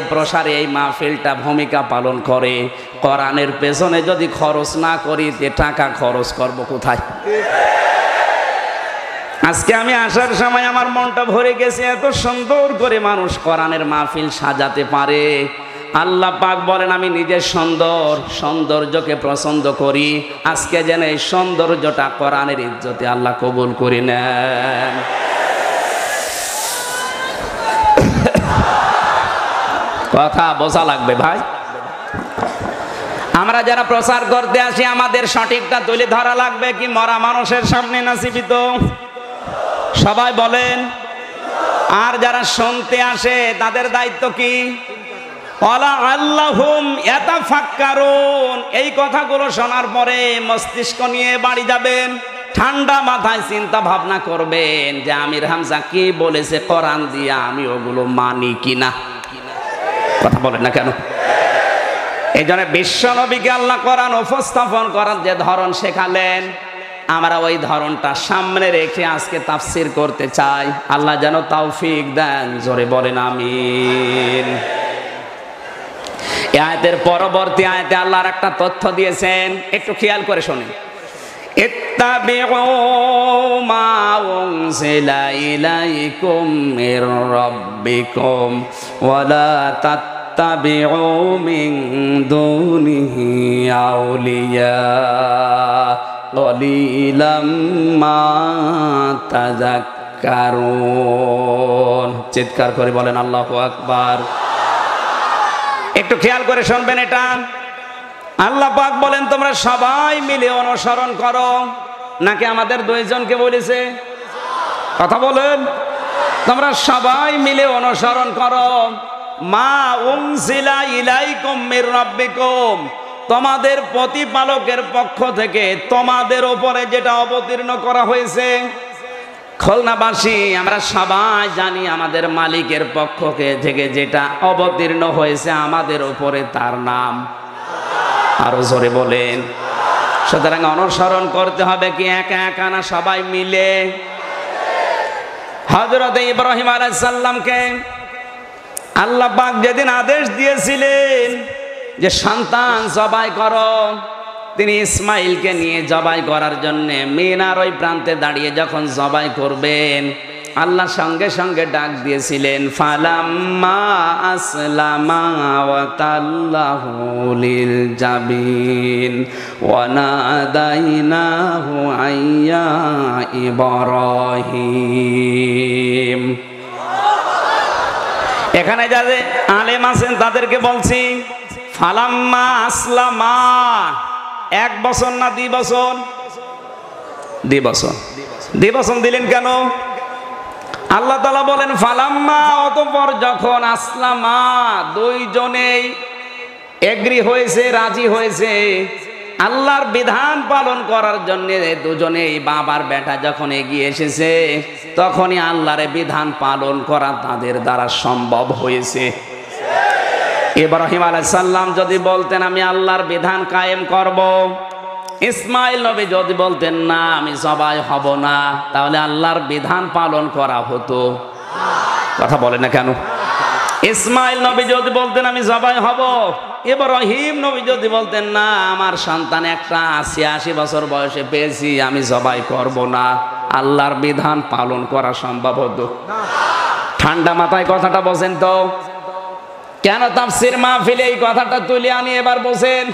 প্রসারে এই মাহফিলটা ভূমিকা পালন করে। কোরআনের পেছনে যদি খরচ না করি তে টাকা খরচ করব কোথায়? আজকে আমি আসার সময় আমার মনটা ভরে গেছে, এত সুন্দর করে মানুষ কোরআনের মাহফিল সাজাতে পারে। আল্লাহ পাক বলেন, আমি নিজে সৌন্দর্যকে পছন্দ করি। আজকে যেন এই সৌন্দর্যটা কোরআনের ইজ্জতে আল্লাহ কবুল করে নেন। কথা বোঝা লাগবে ভাই। আমরা যারা প্রচার করতে আসি, আমাদের সঠিকটা তুলে ধরা লাগবে। কি মরা মানুষের সামনে না জীবিত? সবাই বলেন। আর যারা শুনতে আসে তাদের দায়িত্ব কি? আল্লাহুম ইয়াতাফাক্কারুন। এই কথাগুলো শোনার পরে মস্তিষ্ক নিয়ে বাড়ি যাবেন, ঠান্ডা মাথায় চিন্তা ভাবনা করবেন যে আমির হামজা কি বলেছে কোরআন দিয়ে, আমি ওগুলো মানি কিনা। কথা বলেন না কেন? এই জন্য বিশ্ব নবীকে আল্লাহ কোরআন উপস্থাপন করার যে ধরন শেখালেন, আমরা ওই ধরনটা সামনে রেখে আজকে তাফসীর করতে চাই। আল্লাহ যেন তৌফিক দেন। জোরে বলেন আমিন। এই আয়াতের পরবর্তী আয়াতে আল্লাহর একটা তথ্য দিয়েছেন, একটু খেয়াল করে শুনুন। ইত্তাবিউ মা উনজিলা ইলাইকুম মির রাব্বিকুম ওয়া লা তাত্তাবিউ মিন দুনিহি আউলিয়া কলিলাম মা তাযাক্কারুন। চিৎকার করে বলেন আল্লাহু আকবার। একটু খেয়াল করে শুনবেন এটা। আল্লাহ পাক বলেন তোমরা সবাই মিলে অনুসরণ করো, নাকি আমাদের দুইজনকে বলেছে? কথা বলেন। তোমরা সবাই মিলে অনুসরণ করো মা উনজিলা ইলাইকুম মির রাব্বিকুম, তোমাদের প্রতিপালকের পক্ষ থেকে তোমাদের উপরে যেটা অবতীর্ণ করা হয়েছে। খুলনাবাসী আমরা সবাই জানি আমাদের মালিকের পক্ষ থেকে যেটা অবতীর্ণ হয়েছে আমাদের উপরে, তার নাম আরো জোরে বলেন। সুতরাং অনুসরণ করতে হবে কি একা একা না সবাই মিলে? হযরত ইব্রাহিম আলাইহিস সালামকে আল্লাহ পাক যেদিন আদেশ দিয়েছিলেন যে সন্তান জবাই করো, তিনি ইসমাইলকে নিয়ে জবাই করার জন্য মিনার ওই প্রান্তে দাঁড়িয়ে যখন জবাই করবেন, আল্লাহ সঙ্গে সঙ্গে ডাক দিয়েছিলেন ফালাম্মা আসলামা ওয়া তাল্লাহু লিল জাবিন ওয়া নাদাইনাহু আইয়া ইব্রাহিম। এখানে যাদের আলেম আছেন তাদেরকে বলছি ফালাম্মা আসলামা, 1 বছর না 2 বছর? 2 বছর। 2 বছর দিলেন কেন? আল্লাহ তাআলা বলেন ফালাম্মা, অতঃপর যখন আসলামা, দুইজনেই এগ্রি হয়েছে, রাজি হয়েছে আল্লাহর বিধান পালন করার জন্য, দুজনেই বাবার বেটা যখন এগিয়ে এসেছে তখনই আল্লাহর বিধান পালন করা তাদের দ্বারা সম্ভব হয়েছে। ইব্রাহিম আলাইহিস সালাম যদি বলতেন আমি আল্লাহর বিধান কায়েম করব, ইসমাইল নবী যদি বলতেন না আমি জবাই হব না, তাহলে আল্লাহর বিধান পালন করা হতো? কথা বলে না কেন? ইসমাইল নবী যদি বলতেন আমি জবাই হব, ইব্রাহিম নবী যদি বলতেন না আমার সন্তান একটা 80 বছর বয়সে পেয়েছি আমি জবাই করব না, আল্লাহর বিধান পালন করা সম্ভব হতো? ঠান্ডা মাথায় কথাটা বলেন তো। কেন তাফসীর মাহফিলে এই কথাটা তুলে আনি এবার বসেন?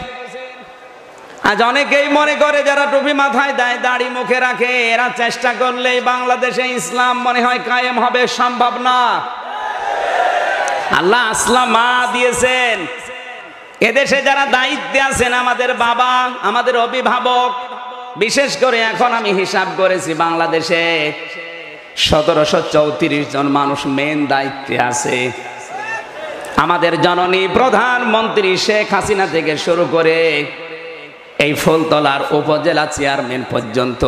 আজ অনেকেই মনে করে যারা টুপি মাথায় দেয়, দাড়ি মুখে রাখে, এরা চেষ্টা করলেই বাংলাদেশে ইসলাম মনে হয় কায়েম হবে। সম্ভব না। আল্লাহ আসলামা দিয়েছেন। এদেশে যারা দায়িত্বে আছেন, আমাদের বাবা, আমাদের অভিভাবক, বিশেষ করে এখন আমি হিসাব করেছি বাংলাদেশে 1734 জন মানুষ মেন দায়িত্বে আছে। আমাদের জননী প্রধানমন্ত্রী শেখ হাসিনা থেকে শুরু করে এই ফুলতলার উপজেলা চেয়ারম্যান পর্যন্ত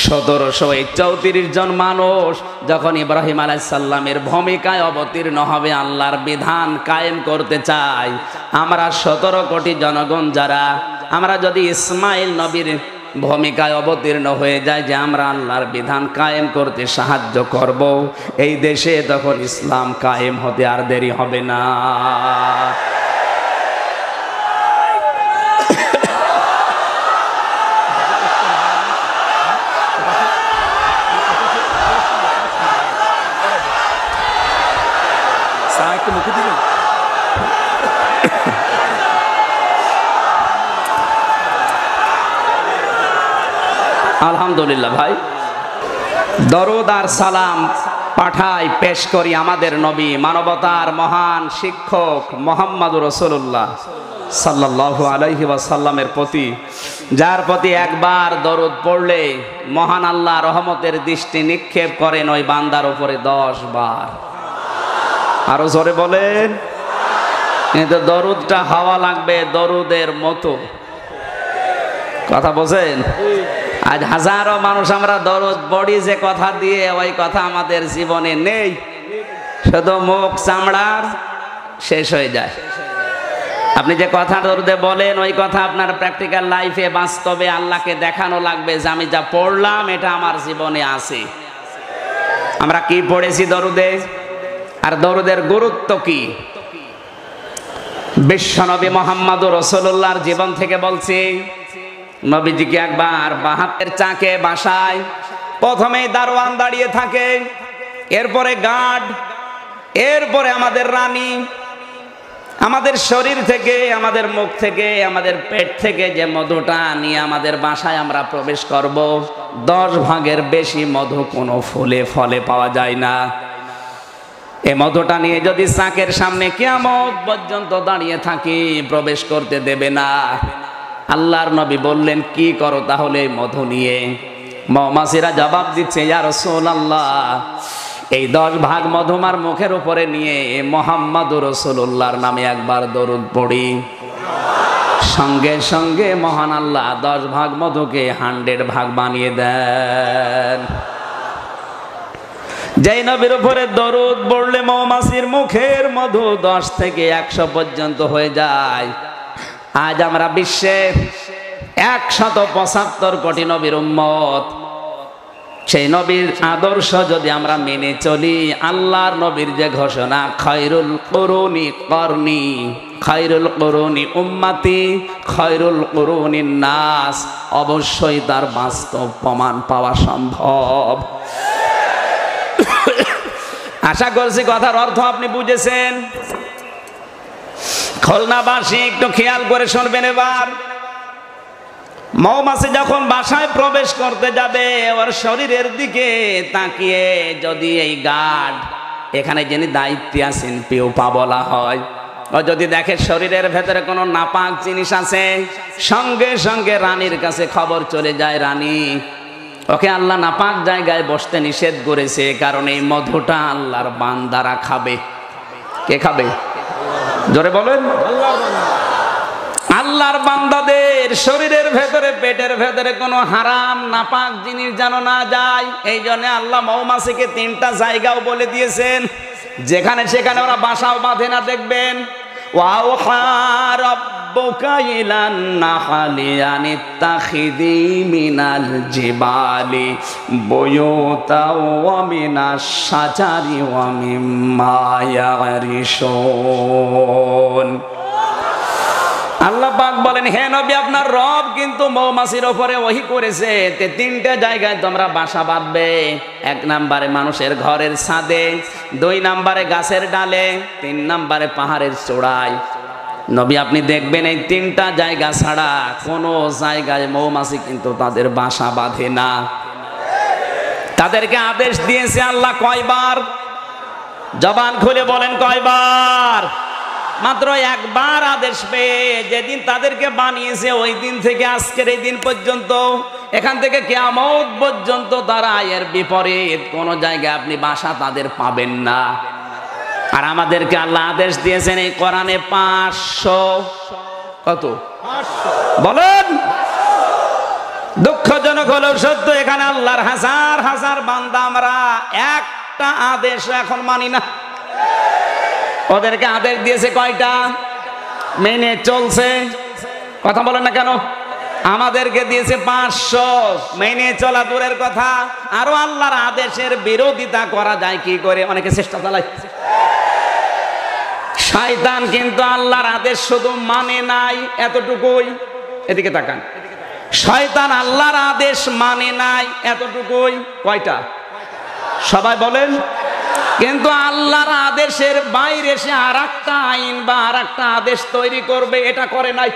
1734 জন মানুষ যখন ইব্রাহিম আলাইহিস সালামের ভূমিকায় অবতীর্ণ হবে, আল্লাহর বিধান কায়েম করতে চাই, আমরা 17 কোটি জনগণ যারা, আমরা যদি ইসমাইল নবীর ভূমিকায় অবতীর্ণ হয়ে যায় যে আমরা আল্লাহর বিধান কায়েম করতে সাহায্য করব, এই দেশে তখন ইসলাম কায়েম হতে আর দেরি হবে না। আলহামদুলিল্লাহ ভাই, দরুদ আর সালাম পাঠাই পেশ করি আমাদের নবী, মানবতার মহান শিক্ষক মুহাম্মদুর রাসূলুল্লাহ সাল্লাল্লাহু আলাইহি ওয়াসাল্লামের প্রতি, যার প্রতি একবার দরুদ পড়লে মহান আল্লাহ রহমতের দৃষ্টি নিক্ষেপ করেন ওই বান্দার উপরে 10 বার। আরো জোরে বলেন। কিন্তু দরুদটা হওয়া লাগবে দরুদের মতো। কথা বোঝেন? আজ হাজারো মানুষ আমরা দরুদ পড়ি যে কথা দিয়ে, ওই কথা আমাদের জীবনে নেই, শুধু মুখ চামড়ার শেষ হয়ে যায়। আপনি যে কথা দরুদে বলেন ওই কথা আপনার প্র্যাকটিক্যাল লাইফে, বাস্তবে আল্লাহকে দেখানো লাগবে যে আমি যা পড়লাম এটা আমার জীবনে আছে। আমরা কি পড়েছি দরুদে, আর দরুদের গুরুত্ব কি? বিশ্বনবী মুহাম্মদুর রাসূলুল্লাহর জীবন থেকে বলছি। নবীজিকে একবার বাহাতের চাকে বাসায় প্রথমেই দারোয়ান দাঁড়িয়ে থাকে, এরপরে গার্ড, এরপরে আমাদের রানী, আমাদের শরীর থেকে, আমাদের মুখ থেকে, আমাদের পেট থেকে যে মধুটা নিয়ে আমাদের বাসায় আমরা প্রবেশ করব, 10 ভাগের বেশি মধু কোনো ফুলে ফলে পাওয়া যায় না। এই মধুটা নিয়ে যদি চাকের সামনে কিয়ামত পর্যন্ত দাঁড়িয়ে থাকি, প্রবেশ করতে দেবে না। আল্লাহর নবী বললেন, কি করো তাহলে এই মধু নিয়ে? মৌমাছিরা জবাব দিচ্ছে, ইয়া রাসূলুল্লাহ, এই 10 ভাগ মধুমার মুখের উপরে নিয়ে মুহাম্মাদুর রাসূলুল্লাহর নামে একবার দরুদ পড়ি। সঙ্গে সঙ্গে মহান আল্লাহ 10 ভাগ মধুকে 100 ভাগ বানিয়ে দেন। যেই নবীর উপরে দরুদ পড়লে মৌমাছির মুখের মধু 10 থেকে 100 পর্যন্ত হয়ে যায়। আজ আমরা বিশ্বে 175 কোটি নবীর উম্মত। সেই নবীর আদর্শ যদি আমরা মেনে চলি, আল্লাহর নবীর যে ঘোষণা, খায়রুল কুরুনি করনি, খায়রুল কুরুনি উম্মতি, খায়রুল কুরুনিন নাস, অবশ্যই তার বাস্তব প্রমাণ পাওয়া সম্ভব। আশা করছি কথার অর্থ আপনি বুঝেছেন। খুলনাবাসী একটু খেয়াল করে শুনবেন এবার। মৌমাছি যখন বাসায় প্রবেশ করতে যাবে, ওর শরীরের দিকে তাকিয়ে যদি এই গার্ড, এখানে যিনি দায়িত্বে আছেন, পিউপা বলা হয়, ও যদি দেখে শরীরের ভেতরে কোনো নাপাক জিনিস আছে, সঙ্গে সঙ্গে রানীর কাছে খবর চলে যায়, রানী, ওকে আল্লাহ নাপাক জায়গায় বসতে নিষেধ করেছে, কারণ এই মধুটা আল্লাহর বান্দারা খাবে। কে খাবে? জোরে বলেন। আল্লাহর বান্দাদের শরীরের ভেতরে, পেটের ভেতরে কোনো হারাম নাপাক জিনিস যেন না যায়, এই জন্য আল্লাহ মৌমাছিকে 3টা জায়গাও বলে দিয়েছেন, যেখানে সেখানে ওরা বাসাও বাঁধে না। দেখবেন, ওয়াওহা রাব্বুকা ইলান নাহলি আনিত্তাখিযি মিনাল জিবালি বুয়ুতা ওয়া মিনাশ শাজারি ওয়া মিম্মা ইয়ারিশুন। আল্লাহ পাক বলেন, হে নবী, আপনার রব কিন্তু মৌমাছির উপরে ওহী করেছে 3টে জায়গায় তোমরা বাসা বাঁধবে। 1 নম্বরে মানুষের ঘরের ছাদে, 2 নম্বরে গাছের ডালে, 3 নম্বরে পাহাড়ের চূড়ায়। নবী, আপনি দেখবেন এই 3টা জায়গা ছাড়া কোনো জায়গায় মৌমাছি কিন্তু তাদের বাসা বাঁধে না। তাদেরকে আদেশ দিয়েছে আল্লাহ কয়বার? জবান খুলে বলেন, কয়বার? মাত্র 1 বার আদেশ পেয়ে যেদিন তাদেরকে বানিয়েছে, ওই দিন থেকে আজকের এই দিন পর্যন্ত, এখান থেকে কিয়ামত পর্যন্ত তারা এর বিপরীত কোন জায়গায় আপনি বাসা তাদের পাবেন না। আর আমাদেরকে আল্লাহ আদেশ দিয়েছেন এই কোরআনে 500, কত? 500 বলেন। দুঃখজনক হলেও সত্য, এখানে আল্লাহর হাজার হাজার বান্দা আমরা একটা আদেশ এখন মানি না। ওদেরকে আদেশ দিয়েছে কয়টা? মেনে চলছে। কথা বলেন না কেন? আমাদেরকে দিয়েছে 500, মেনে চলা দূরের কথা, আরো আল্লাহর আদেশের বিরোধিতা করা যায় কি করে? অনেকে চেষ্টা চালায়। শয়তান কিন্তু আল্লাহর আদেশ শুধু মানে নাই এতটুকুই, এদিকে তাকান, শয়তান আল্লাহর আদেশ মানে নাই এতটুকুই। কয়টা? সবাই বলেন। কিন্তু আল্লাহর আদেশের বাইরে সে আরেকটা আইন বা আরেকটা আদেশ তৈরি করবে, এটা করে নাই।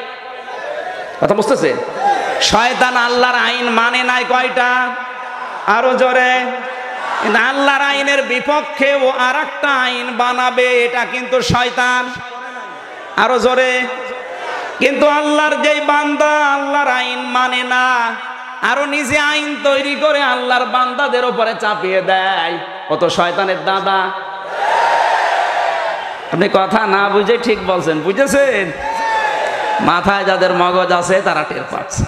কথা বুঝতেছে? শয়তান আল্লাহর আইন মানে নাই কয়টা? আরো জোরে। কিন্তু আল্লাহর আইনের বিপক্ষে ও আরেকটা আইন বানাবে, এটা কিন্তু শয়তান। আরো জোরে। কিন্তু আল্লাহর যেই বান্দা আল্লাহর আইন মানে না, আরো নিজে আইন তৈরি করে আল্লাহর বান্দাদের উপরে চাপিয়ে দেয়, ও তো শয়তানের দাদা। আপনি কথা না বুঝে ঠিক বলছেন, বুঝেছেন? মাথায় যাদের মগজ আছে তারা টের পাচ্ছে।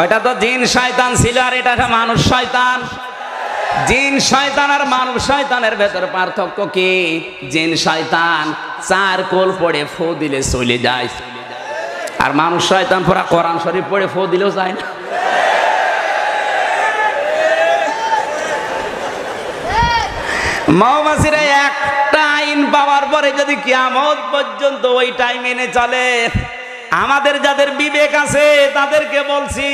ওইটা তো জিন শয়তান ছিল, আর এটা মানুষ শয়তান। জিন শয়তান আর মানব শয়তানের ভেতর পার্থক্য কি? জিন শয়তান 4 কোল পড়ে ফু দিলে চলে যায়, আর মানুষ শয়তান পুরা কোরআন শরীফ পড়ে ফু দিলেও যায় না। মৌমাছিরা একটা আইন পাওয়ার পরে যদি কিয়ামত পর্যন্ত ওইটাই মেনে চলে, আমাদের যাদের বিবেক আছে তাদেরকে বলছি,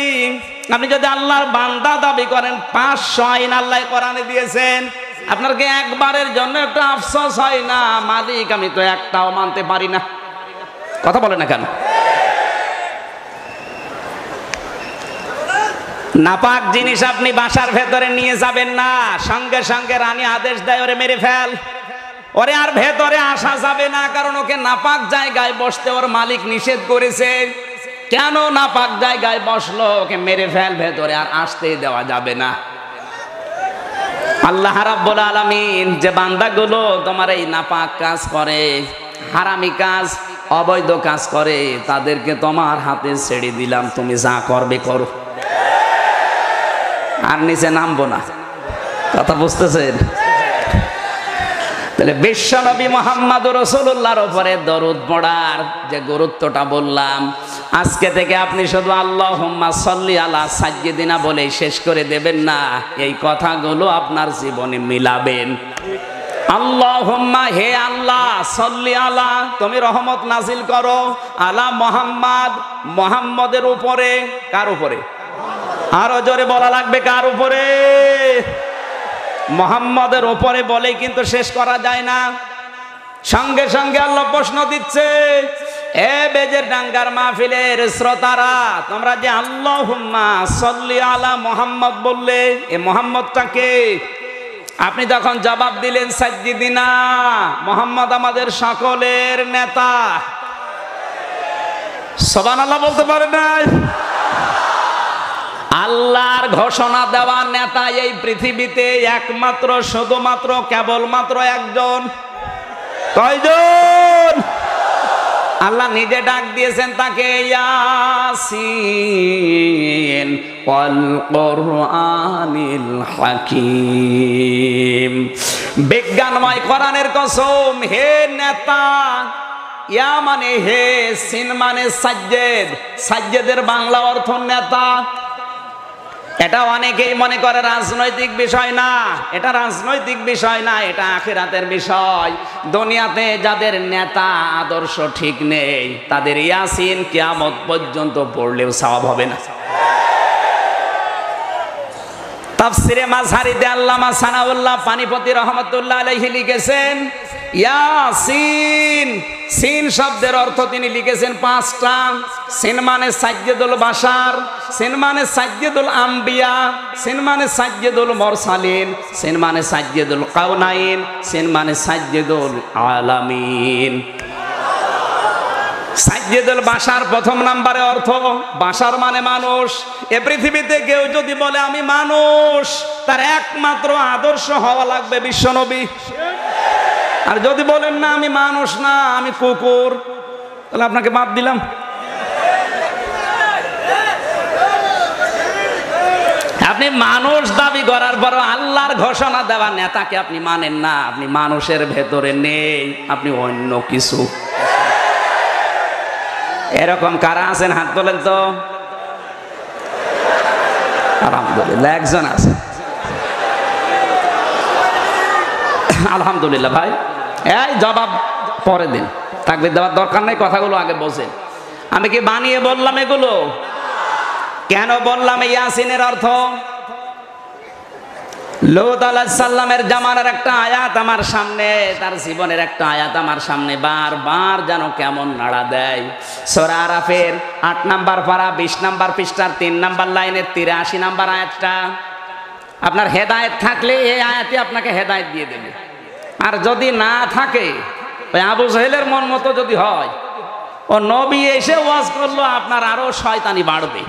আপনি যদি আল্লাহর বান্দা দাবি করেন, 500 আইন আল্লাহ কোরআনে দিয়েছেন, আপনার কি একবারের জন্য একটু আফসোস হয় না, মালিক আমি তো একটাও মানতে পারি না? কথা বলে না কেন? নাপাক জিনিস আপনি বাসার ভেতরে নিয়ে যাবেন না, সঙ্গে সঙ্গে রানী আদেশ দেয় ওরে মেরে ফেল, ওরে আর ভেতরে আসা যাবে না, কারণ ওকে নাপাক জায়গায় বসতে ওর মালিক নিষেধ করেছে। কেন নাপাক জায়গায় বসলো? ওকে মেরে ফেল, ভেতরে আর আসতেই দেওয়া যাবে না। আল্লাহ রাব্বুল আলামিন যে বান্দাগুলো তোমার এই নাপাক কাজ করে, হারামি কাজ, অবৈধ কাজ করে, তাদেরকে তোমার হাতে ছেড়ে দিলাম, তুমি যা করবে করো, আর নিচে নামবো না। কথা বুঝতেছেন? তাহলে বিশ্বনবী মুহাম্মদুর রাসূলুল্লাহর উপরে দরুদ পড়ার যে গুরুত্বটা বললাম, আজকে থেকে আপনি শুধু আল্লাহুম্মা সাল্লি আলা সাইয়্যিদিনা বলেই শেষ করে দেবেন না, এই কথাগুলো আপনার জীবনে মিলাবেন। আল্লাহুম্মা, হে আল্লাহ, সাল্লি আলা, তুমি রহমত নাজিল করো, আলা মুহাম্মদ, মুহাম্মদের উপরে। কার উপরে? আরো জোরে বলা লাগবে, কার উপরে? মুহাম্মদের উপরে বলেই কিন্তু শেষ করা যায় না। সঙ্গে সঙ্গে আল্লাহ প্রশ্ন দিচ্ছে, এ বেজের ডাঙ্গার মাহফিলের শ্রোতারা, তোমরা যে আল্লাহুম্মা সাল্লি আলা মুহাম্মদ বললে, এ মুহাম্মদটা কে? আপনি তখন জবাব দিলেন সাইয়্যিদিনা, মুহাম্মদ আমাদের সকলের নেতা। সুবহানাল্লাহ বলতে পারে নাই? আল্লাহর ঘোষণা দেওয়া নেতা এই পৃথিবীতে একমাত্র, শুধুমাত্র, কেবলমাত্র একজন। কয়জন? আল্লাহ নিজে ডাক দিয়েছেন তাকে, ইয়াসিন ওয়াল কুরআনিল হাকীম। বিজ্ঞানময় কোরআনের কসম, হে নেতা। ইয়া মানে হে, সিন মানে সাজ্জেদ, সাজ্জেদের বাংলা অর্থ নেতা। এটা অনেকেই মনে করে রাজনৈতিক বিষয় না, এটা রাজনৈতিক বিষয় না, এটা আখিরাতের বিষয়। দুনিয়াতে যাদের নেতা আদর্শ ঠিক নেই, তাদের ইয়াসিন কিয়ামত পর্যন্ত পড়লেও সওয়াব হবে না। তাফসিরে মাযহারিতে আল্লামা সানাউল্লাহ পানিপতি রহমাতুল্লাহ আলাইহি লিখেছেন, ইয়াসিন, সিন শব্দের অর্থ তিনি লিখেছেন 5টা। সিন মানে সাজ্জেদুল বাশার, সিন মানে সাজ্জেদুল আম্বিয়া, সিন মানে সাজ্জেদুল মুরসালিন, সিন মানে সাজ্জেদুল কাউনাইন, সিন মানে সাজ্জেদুল আলামিন। সাজ্জেদুল বাশার প্রথম নম্বরে অর্থ, বাশার মানে মানুষ। এ পৃথিবীতে কেউ যদি বলে আমি মানুষ, তার একমাত্র আদর্শ হওয়া লাগবে বিশ্বনবী। আর যদি বলেন না আমি মানুষ না, আমি কুকুর, তাহলে আপনাকে বাদ দিলাম। আপনি মানুষ দাবি করার পর আল্লাহর ঘোষণা দেওয়া নেতাকে আপনি মানেন না, আপনি মানুষের ভেতরে নেই, আপনি অন্য কিছু। এরকম কারা আছেন হাত তোলেন তো? আলহামদুলিল্লাহ, একজন আছে। আলহামদুলিল্লাহ ভাই, এই জবাব পরে দিন, তাকবীর দেওয়ার দরকার নেই, কথাগুলো আগে বোঝেন। আমি কি বানিয়ে বললাম এগুলো? কেন বললাম? ইয়াসিনের অর্থ, লূত আলাইহিস সালামের জামানার একটা আয়াত আমার সামনে, তার জীবনের একটা আয়াত আমার সামনে বারবার যেন কেমন নাড়া দেয়। সূরা আরাফের 8 নাম্বার পারা 20 নাম্বার পৃষ্ঠার 3 নাম্বার লাইনের 83 নাম্বার আয়াতটা। আপনার হেদায়েত থাকলে এই আয়াতই আপনাকে হেদায়েত দিয়ে দেবে, আর যদি না থাকে, ওই আবু জাহেলের মন মতো যদি হয়, ও নবী এসে ওয়াজ করলো, আপনার আরো শয়তানি বাড়বে।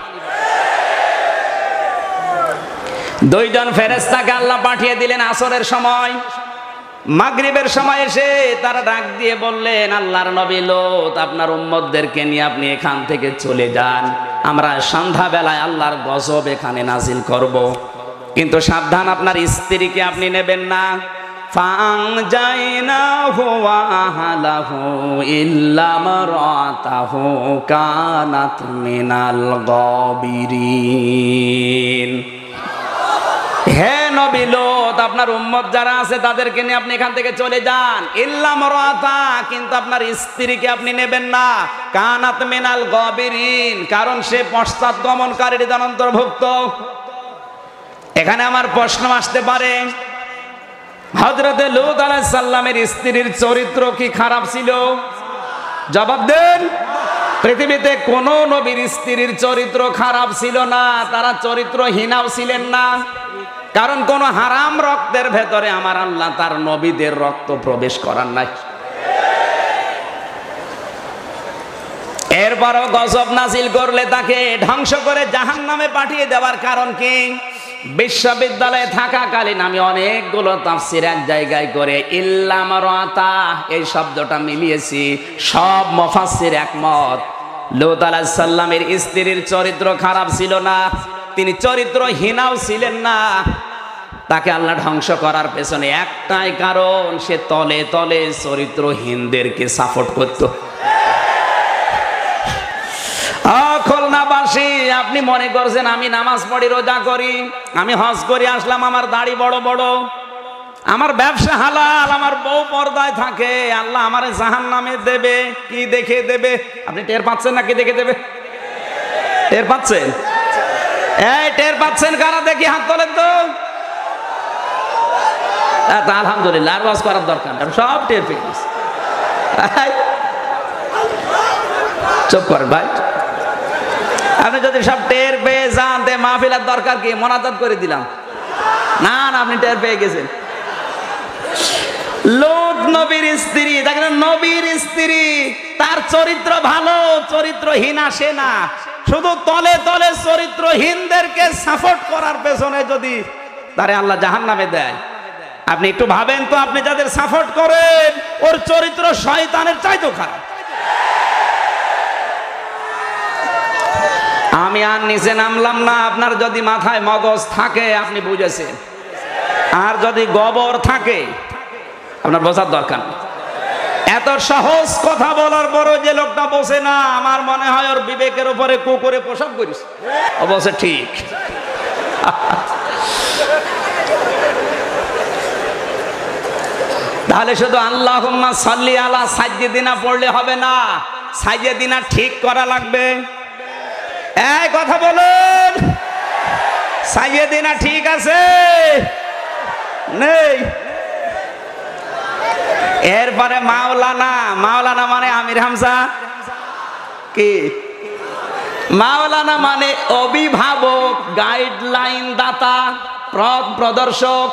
দুইজন ফেরেশতাকে আল্লাহ পাঠিয়ে দিলেন আসরের সময়। মাগরিবের সময় এসে তারা ডাক দিয়ে বললেন, আল্লাহর নবী লূত, আপনার উম্মতদেরকে নিয়ে আপনি এখান থেকে চলে যান, আমরা সন্ধ্যাবেলায় আল্লাহর গজব এখানে নাজিল করব, কিন্তু সাবধান, আপনার স্ত্রীকে আপনি নেবেন না। ফাআনজাইনাহু ওয়া আহলাহু ইল্লা মারাতাহু কানাত মিনাল গাবিরিন। হে নবী লূত, আপনার উম্মত যারা আছে তাদেরকে নিয়ে আপনি এখান থেকে চলে যান, ইল্লা মারাতা, কিন্তু আপনার স্ত্রীকে আপনি নেবেন না। কানাত মিনাল গাবিরিন, কারণ সে পশ্চাৎগমনকারীদের অন্তর্ভুক্ত। এখানে আমার প্রশ্ন আসতে পারে, হযরতে লূত আলাইহিস সালামের স্ত্রীর চরিত্র কি খারাপ ছিল? জবাব দেন। পৃথিবীতে কোন নবীর স্ত্রীর চরিত্র খারাপ ছিল না, তারা চরিত্রহীনাও ছিলেন না। কারণ কোন হারাম রক্তের ভেতরে আমার আল্লাহ তার নবীদের রক্ত প্রবেশ করার নাই। এরপরও গজব নাজিল করলে তাকে ধ্বংস করে জাহান্নামে পাঠিয়ে দেওয়ার কারণ কি? বিশ্ববিদ্যালয়ে থাকাকালীন আমি অনেকগুলো তাফসীর এক জায়গায় করে ইল্লা মারাতা এই শব্দটা মিলিয়েছি। সব মুফাসসির একমত, লূত আলাইহিস সালামের স্ত্রীর চরিত্র খারাপ ছিল না, তিনি চরিত্রহীনাও ছিলেন না। তাকে আল্লাহ ধ্বংস করার পেছনে একটাই কারণ, সে তলে তলে চরিত্রহীনদেরকে সাপোর্ট করত। খুলনাবাসী, আপনি মনে করছেন আমি নামাজ পড়ি, রোজা করি, আমি হজ করি আসলাম, আমার দাড়ি বড় বড়, আমার ব্যবসা হালাল, আমার বউ পর্দায় থাকে, আল্লাহ আমার জাহান্নামে দেবে। কি দেখে দেবে? আপনি টের পাচ্ছেন না? কি দেখে দেবে? টের পাচ্ছেন? এই টের পাচ্ছেন কারা? দেখি হাত তোলেন তো। আলহামদুলিল্লাহ, আর ওয়াজ করার দরকার নেই, সব টের পেয়ে গেছে। চুপ করেন ভাই, আপনি যদি সব টের পেয়ে যান তে মাহফিলের দরকার কি? মোনাজাত করে দিলাম। না না, আপনি টের পেয়ে গেছেন। লূত নবীর স্ত্রী, দেখেন নবীর স্ত্রী, তার চরিত্র ভালো, চরিত্রহীন আসে না। শুধু তলে তলে চরিত্রহীনদেরকে সাপোর্ট করার পেছনে যদি তারে আল্লাহ জাহান্নামে দেয়, আপনি একটু ভাবেন তো, আপনি যাদের সাপোর্ট করেন ওর চরিত্র শয়তানের চাইতেও খারাপ। আমি আর নিচে নামলাম না, আপনার যদি মাথায় মগজ থাকে আপনি বুঝেছেন, আর যদি গোবর থাকে আপনার বোঝার দরকার নেই। এত সহজ কথা বলার পরও যে লোকটা বসে না, আমার মনে হয় ওর বিবেকের উপরে কুকুরে প্রসব করিস। অবশ্য ঠিক। তাহলে শুধু আল্লাহুম্মা সাল্লি আলা সাইয়্যিদিনা পড়লে হবে না, সাইয়্যিদিনা ঠিক করা লাগবে। এই কথা বলুন, সাইয়্যিদিনা ঠিক আছে? নেই। এরপরে মাওলানা, মাওলানা মানে আমির হামজা। কি মাওলানা? মানে অভিভাবক, গাইডলাইন দাতা, পথ প্রদর্শক।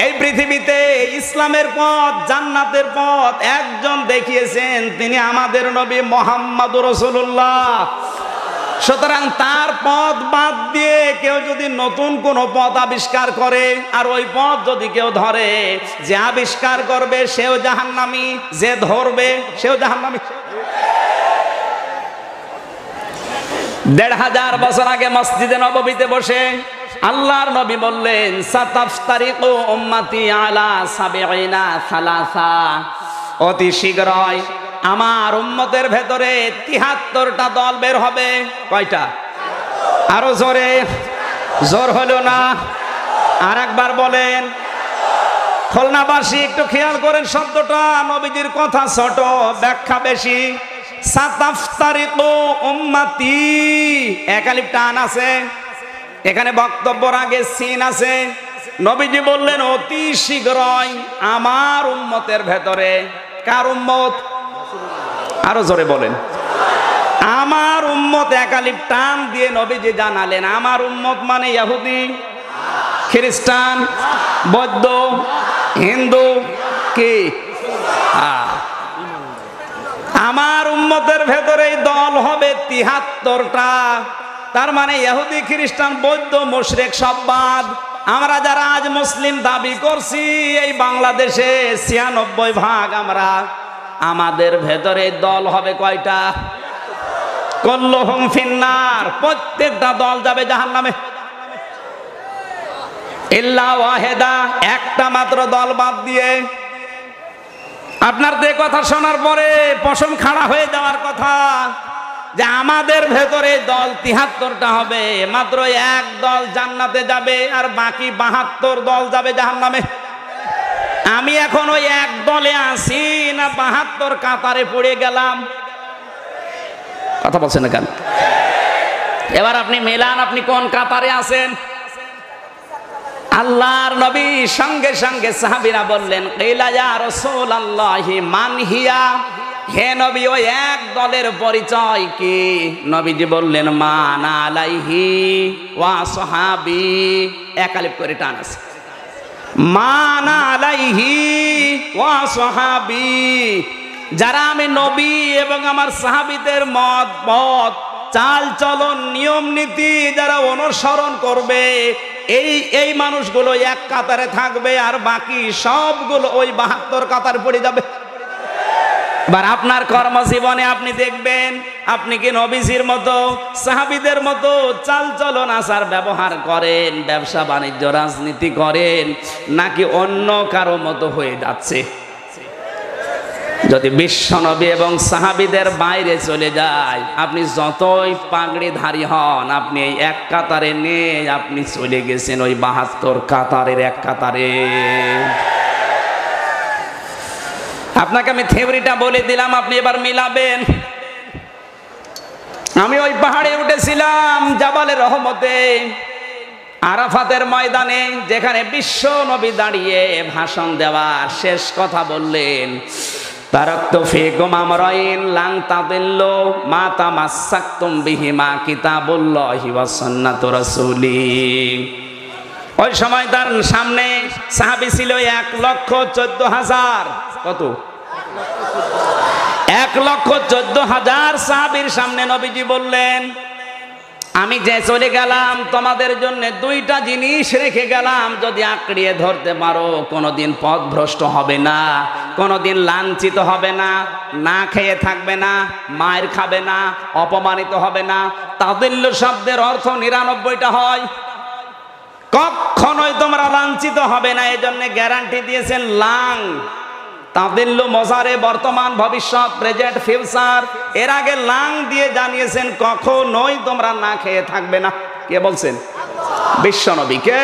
এই পৃথিবীতে ইসলামের পথ, জান্নাতের পথ একজন দেখিয়েছেন, তিনি আমাদের নবী মুহাম্মদুর রাসূলুল্লাহ। সুতরাং তার পথ বাদ দিয়ে কেউ যদি নতুন কোন পথ আবিষ্কার করে, আর ওই পথ যদি কেউ ধরে, যে আবিষ্কার করবে সেও জাহান্নামী, যে ধরবে সেও জাহান্নামী। ১৫০০ বছর আগে মসজিদে নববীতে বসে আল্লাহর নবী বললেন, সাতাফতারিকু উম্মতি আলা সাবিঈনা সালাসা, অতি শীঘ্রই আমার উম্মতের ভেতরে ৭৩টা দল বের হবে। কয়টা? আরো জোরে। জোর হলো না, আর একবার বলেন। খুলনাবাসী একটু খেয়াল করেন শব্দটা, নবীজির কথা ছোট, ব্যাখ্যা বেশি। সাতাফতারিকু উম্মতি, এক আলিফ টান আছে, এখানে বক্তব্যের আগে সিন আছে। নবীজি বললেন অতি শীঘ্রই আমার উম্মতের ভেতরে। কার উম্মত? আরো জোরে বলেন। আমার উম্মত, এক আলিফ টান দিয়ে নবীজি জানালেন আমার উম্মত মানে ইহুদি, খ্রিস্টান, বৌদ্ধ, হিন্দু। কি? আমার উম্মতের ভেতরে দল হবে ৭৩টা। তার মানে ইহুদি, খ্রিস্টান, বৌদ্ধ, মুশরিক সব বাদ। আমরা যারা আজ মুসলিম দাবি করছি এই বাংলাদেশে ৯৬% আমরা, আমাদের ভেতরে দল হবে কয়টা? কুল্লুহুম ফিন্নার, প্রত্যেকটা দল যাবে জাহান্নামে। ইল্লা ওয়াহিদা, একটা মাত্র দল বাদ দিয়ে। আপনার যে কথা শোনার পরে পশম খাড়া হয়ে যাওয়ার কথা, যে আমাদের ভেতরে দল ৭৩টা হবে, মাত্র এক দল জান্নাতে যাবে, আর বাকি ৭২ দল যাবে জাহান্নামে। আমি এখন ওই এক দলে আছি না ৭২ কাতারে পড়ে গেলাম? কথা বলছেন না কেন? এবার আপনি মেলান, আপনি কোন কাতারে আছেন? আল্লাহর নবী সঙ্গে সঙ্গে সাহাবীরা বললেন, কিলা ইয়া রাসূলুল্লাহি মান হিয়া, হে নবী ওই এক দলের পরিচয় কি? নবীজি বললেন, মান আলাইহি ওয়া সাহাবী, একালিপ করে টান আছে, মান আলাইহি ওয়া সাহাবী, যারা আমি নবী এবং আমার সাহাবীদের মত পথ চাল চলন নিয়ম নীতি যারা অনুসরণ করবে, এই মানুষগুলো এক কাতারে থাকবে, আর বাকি সবগুলো ওই 72 কাতার পড়ে যাবে। এবার আপনার কর্মজীবনে আপনি দেখবেন, আপনি কি নবীজির মতো সাহাবীদের মতো চাল চলন আচার ব্যবহার করেন, ব্যবসা বাণিজ্য রাজনীতি করেন, নাকি অন্য কারো মতো হয়ে যাচ্ছে? যদি বিশ্বনবী এবং সাহাবীদের বাইরে চলে যায়, আপনি যতই পাগড়িধারী হন, আপনি এই এক কাতারে নেই, আপনি চলে গেছেন ওই 72 কাতারের এক কাতারে। আপনাকে আমি থিওরিটা বলে দিলাম, আপনি এবার মিলাবেন। আমি ওই পাহাড়ে উঠেছিলাম জাবালে রহমতে, আরাফাতের ময়দানে, যেখানে বিশ্ব নবী দাঁড়িয়ে ভাষণ দেওয়ার শেষ কথা বললেন, তারাকতু ফীকুম আমরাইন লান তাদিল্লু মা তামাসসাকতুম বিহিমা কিতাবুল্লাহি ওয়া সুন্নাতু রাসূলি। ওই সময় তার সামনে সাহাবী ছিল 1,14,000। কত? 1,14,000 সাহাবীর সামনে নবীজি বললেন, আমি যে চলে গেলাম তোমাদের জন্য দুইটা জিনিস রেখে গেলাম, যদি আঁকড়িয়ে ধরতে পারো কোনোদিন পথভ্রষ্ট হবে না, কোনোদিন লাঞ্ছিত হবে না, না খেয়ে থাকবে না, মায়ের খাবে না, অপমানিত হবে না। তাদিল্লু শব্দের অর্থ 99টা হয়, কখনোই তোমরা লাঞ্ছিত হবে না, এজন্য গ্যারান্টি দিয়েছেন লাং। তাদিল্লু মজারে, বর্তমান ভবিষ্যৎ, প্রেজেন্ট ফিউচার, এর আগে লাং দিয়ে জানিয়েছেন কখনোই তোমরা না খেয়ে থাকবে না। কে বলছেন? বিশ্বনবীকে।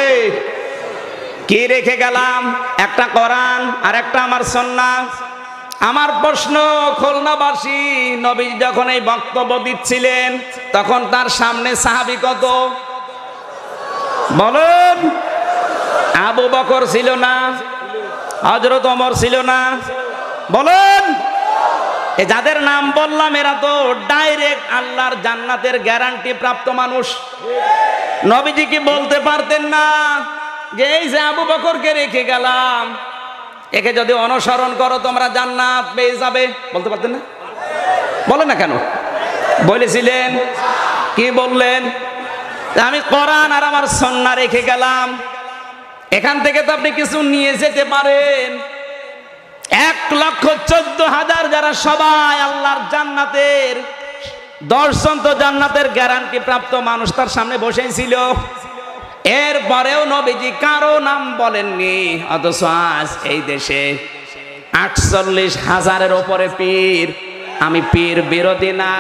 কি রেখে গেলাম? একটা কোরআন আর একটা আমার সুন্নাহ। আমার প্রশ্ন, খুলনাবাসী, নবী যখন এই বক্তব্য দিচ্ছিলেন তখন তার সামনে সাহাবী কত বলেন? আবু বকর ছিল না? হযরত ওমর ছিল না? বলেন। যাদের নাম বললাম এরা তো ডাইরেক্ট আল্লাহর জান্নাতের গ্যারান্টি প্রাপ্ত মানুষ। নবীজি কি বলতে পারতেন না যে এই যে আবু বকরকে রেখে গেলাম, একে যদি অনুসরণ করো তোমরা জান্নাত পেয়ে যাবে? বলতে পারতেন না? বলেন না কেন? বলেছিলেন। কি বললেন? আমি কোরআন আর আমার সুন্নাহ রেখে গেলাম, এখান থেকে তো আপনি কিছু নিয়ে যেতে পারেন। 1,14,000 যারা সবাই আল্লাহর জান্নাতের 10 জন তো জান্নাতের গ্যারান্টি প্রাপ্ত মানুষ তার সামনে বসেই ছিল, এরপরেও নবীজি কারো নাম বলেননি। অথচ আজ এই দেশে 48,000-এর উপরে পীর। আমি পীর বিরোধী না,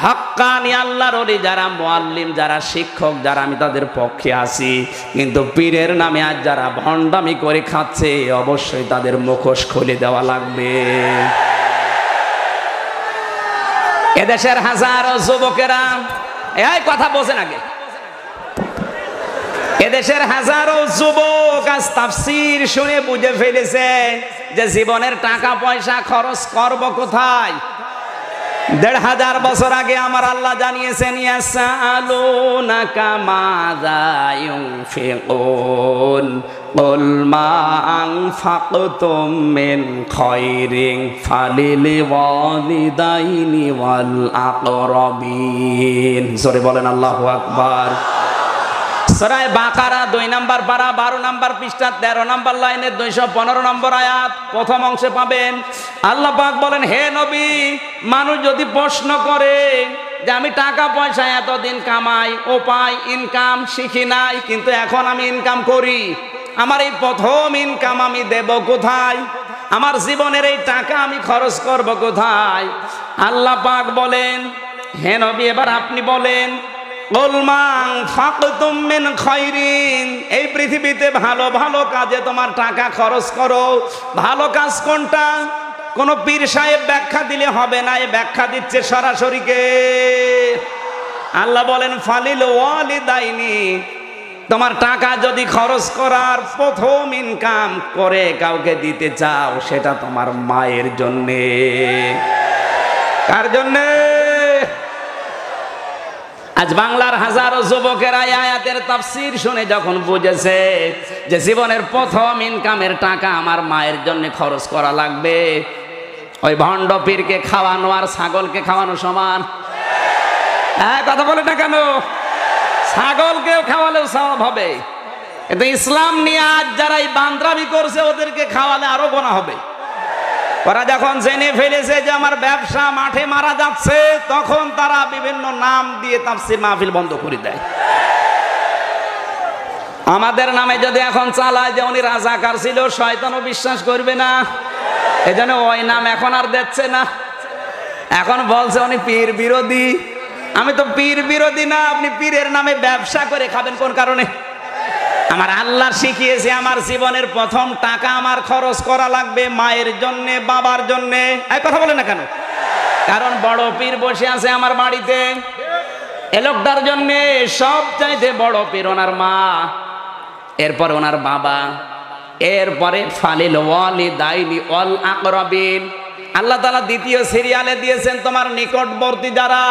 হক্কানি আল্লাহর ওলি যারা মুআল্লিম, যারা শিক্ষক, যারা, আমি তাদের পক্ষে আছি। কিন্তু পীরের নামে আজ যারা ভণ্ডামি করে খাচ্ছে, অবশ্যই তাদের মুখোশ খুলে দেওয়া লাগবে। এদেশের হাজারো যুবকেরা, এই কথা বোঝেন আগে, এদেশের হাজারো যুবক আজ তাফসীর শুনে বুঝে ফেলেছে যে জীবনের টাকা পয়সা খরচ করব কোথায়। 1,500 বছর আগে আমার আল্লাহ জানিয়েছেন, ইয়াসআলুনাকা মাযা ইউনফিকুন কুল মা আনফাকতুম মিন খায়রিন ফালিল ওয়ালিদাইনি ওয়াল আকরাবিন। জোরে বলেন আল্লাহু আকবার। সূরা বাকারা 2 নম্বর পারা 12 নম্বর পৃষ্ঠা 13 নম্বর লাইনের 215 নম্বর আয়াত প্রথম অংশে পাবেন। আল্লাহ পাক বলেন, হে নবী, মানুষ যদি প্রশ্ন করে যে আমি টাকা পয়সা এতদিন কামাই, উপায়, ইনকাম শিখি নাই, কিন্তু এখন আমি ইনকাম করি, আমার এই প্রথম ইনকাম আমি দেব কোথায়? আমার জীবনের এই টাকা আমি খরচ করব কোথায়? আল্লাহ পাক বলেন, হে নবী, এবার আপনি বলেন, এই পৃথিবীতে ভালো ভালো কাজে তোমার টাকা খরচ করো। ভালো কাজ কোনটা? কোন পীর সাহেব ব্যাখ্যা দিলে হবে না, এই ব্যাখ্যা দিচ্ছে সরাসরি কে? আল্লাহ বলেন, ফালিল ওয়ালিদাইনি, তোমার টাকা যদি খরচ করার প্রথম ইনকাম করে কাউকে দিতে চাও, সেটা তোমার মায়ের জন্যে। কার জন্যে? আজ বাংলার হাজারো যুবকেরা এই আয়াতের তাফসীর শুনে যখন বুঝেছে যে জীবনের প্রথম ইনকামের টাকা আমার মায়ের জন্য খরচ করা লাগবে, ওই ভণ্ড পীরকে খাওয়ানো আর ছাগলকে খাওয়ানো সমান। হ্যাঁ, কথা বলে না কেন? ছাগলকেও খাওয়ালেও সওয়াব হবে, কিন্তু ইসলাম নিয়ে আজ যারা এই বান্দরামি করছে ওদেরকে খাওয়ালে আরো গোনা হবে। ওরা যখন জেনে ফেলেছে যে আমার ব্যবসা মাঠে মারা যাচ্ছে, তখন তারা বিভিন্ন নাম দিয়ে তাফসীর মাহফিল বন্ধ করে দেয়। আমাদের নামে যদি এখন চালায় যে উনি রাজাকার ছিল, শয়তানও বিশ্বাস করবে না, এজন্য ওই নাম এখন আর দিচ্ছে না। এখন বলছে উনি পীর বিরোধী। আমি তো পীর বিরোধী না, আপনি পীরের নামে ব্যবসা করে খাবেন কোন কারণে? আমার আল্লাহ শিখিয়েছে আমার জীবনের প্রথম টাকা আমার খরচ করা লাগবে মায়ের জন্যে, বাবার জন্যে। এই কথা বলে না কেন? কারণ বড় পীর বসে আছে আমার বাড়িতে, এ লোকটার জন্যে সব চাইতে বড় পীর ওনার মা, এরপরে ওনার বাবা, এরপরে ফালিল ওয়ালিদাইনি ওয়াল আকরাবিন। আল্লাহ তাআলা দ্বিতীয় সিরিয়ালে দিয়েছেন তোমার নিকটবর্তী যারা,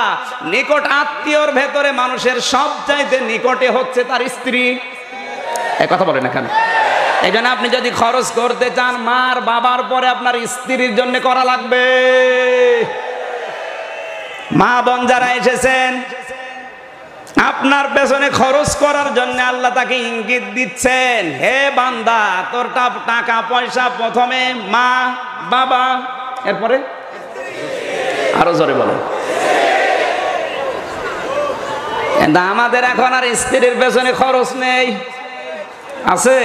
নিকট আত্মীয়র ভেতরে মানুষের সব চাইতে নিকটে হচ্ছে তার স্ত্রী। এই কথা বলে না কেন? এই জন্য আপনি যদি খরচ করতে চান মার বাবার পরে আপনার স্ত্রীর জন্য করা লাগবে। মা বোন যারা এসেছেন আপনার পেছনে খরচ করার জন্য আল্লাহ তাকে ইঙ্গিত দিচ্ছেন, হে বান্দা তোর টাকা পয়সা প্রথমে মা বাবা, এরপরে আরো জোরে বলো। আমাদের এখন আর স্ত্রীর পেছনে খরচ নেই, আছে?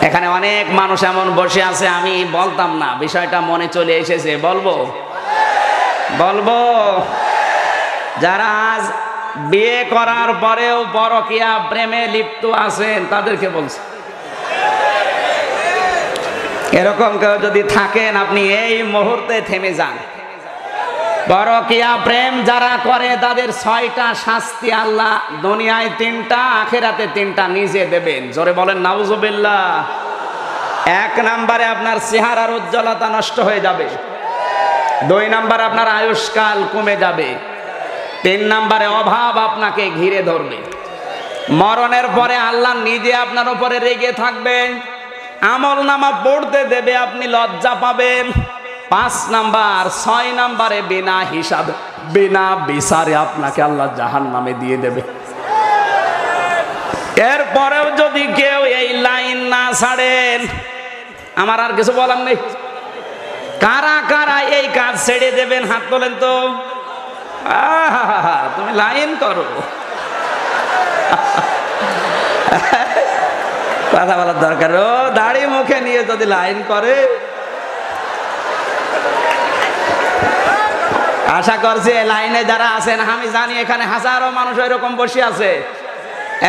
এখানে অনেক মানুষ এমন বসে আছে, আমি বলতাম না, বিষয়টা মনে চলে এসেছে, বলবো বলবো যারা আজ বিয়ে করার পরেও পরকীয়া প্রেমে লিপ্ত আছেন তাদেরকে বলছি, এরকম কেউ যদি থাকেন আপনি এই মুহূর্তে থেমে যান। পরকীয়া প্রেম যারা করে তাদের 6টা শাস্তি আল্লাহ, দুনিয়ায় 3টা, আখিরাতে 3টা নিজে দেবেন। জোরে বলেন নাউজুবিল্লাহ। 1 নম্বরে আপনার চেহারার উজ্জ্বলতা নষ্ট হয়ে যাবে, 2 নম্বরে আপনার আয়ুষ্কাল কমে যাবে, 3 নম্বরে অভাব আপনাকে ঘিরে ধরবে, মরণের পরে আল্লাহ নিজে আপনার উপরে রেগে থাকবেন, আমল নামা পড়তে দেবে, আপনি লজ্জা পাবেন। 5 নাম্বার 6 নম্বরে বিনা হিসাব বিনা বিচারে আপনাকে আল্লাহ জাহান্নামে দিয়ে দেবে। এরপরেও যদি কেউ এই লাইন না ছাড়েন, আমার আর কিছু বলার নেই। কারা কারা এই কাজ ছেড়ে দেবেন হাত তোলেন তো। তুমি লাইন করো, কথা বলার দরকার। ও দাড়ি মুখে নিয়ে যদি লাইন করে, আশা করছি লাইনে যারা আছেন, আমি জানি এখানে হাজারো মানুষ এরকম বসে আছে।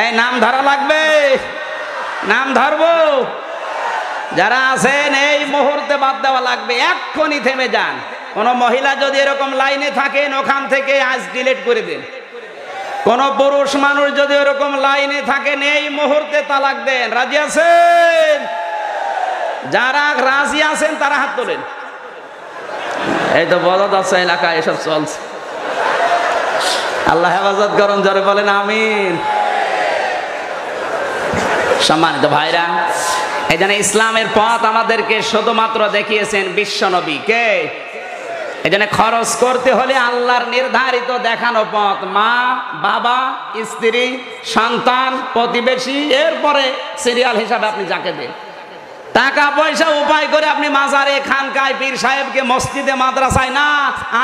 এই নাম ধরা লাগবে, নাম ধরবো। যারা আছেন এই মুহূর্তে বাদ দেওয়া লাগবে, এক্ষুনি থেমে যান। কোন মহিলা যদি এরকম লাইনে থাকেন ওখান থেকে আজ ডিলিট করে দেন। কোন পুরুষ মানুষ যদি এরকম লাইনে থাকেন এই মুহূর্তে তালাক দেন। রাজি আছেন? যারা রাজি আছেন তারা হাত তোলেন। এই তো বোঝা যাচ্ছে এলাকায় এসব চলছে। আল্লাহ হেফাজত করুন, জোরে বলেন আমিন। সম্মানিত ভাইরা, এই জন্য ইসলামের পথ আমাদেরকে শুধুমাত্র দেখিয়েছেন বিশ্বনবী কে। এই জন্য খরচ করতে হলে আল্লাহর নির্ধারিত দেখানো পথ, মা বাবা স্ত্রী সন্তান প্রতিবেশী, এরপরে সিরিয়াল হিসাবে আপনি যাকে দেন। টাকা পয়সা উপায় করে আপনি মাজারে খানকায় পীর সাহেবকে মসজিদে মাদ্রাসায় না,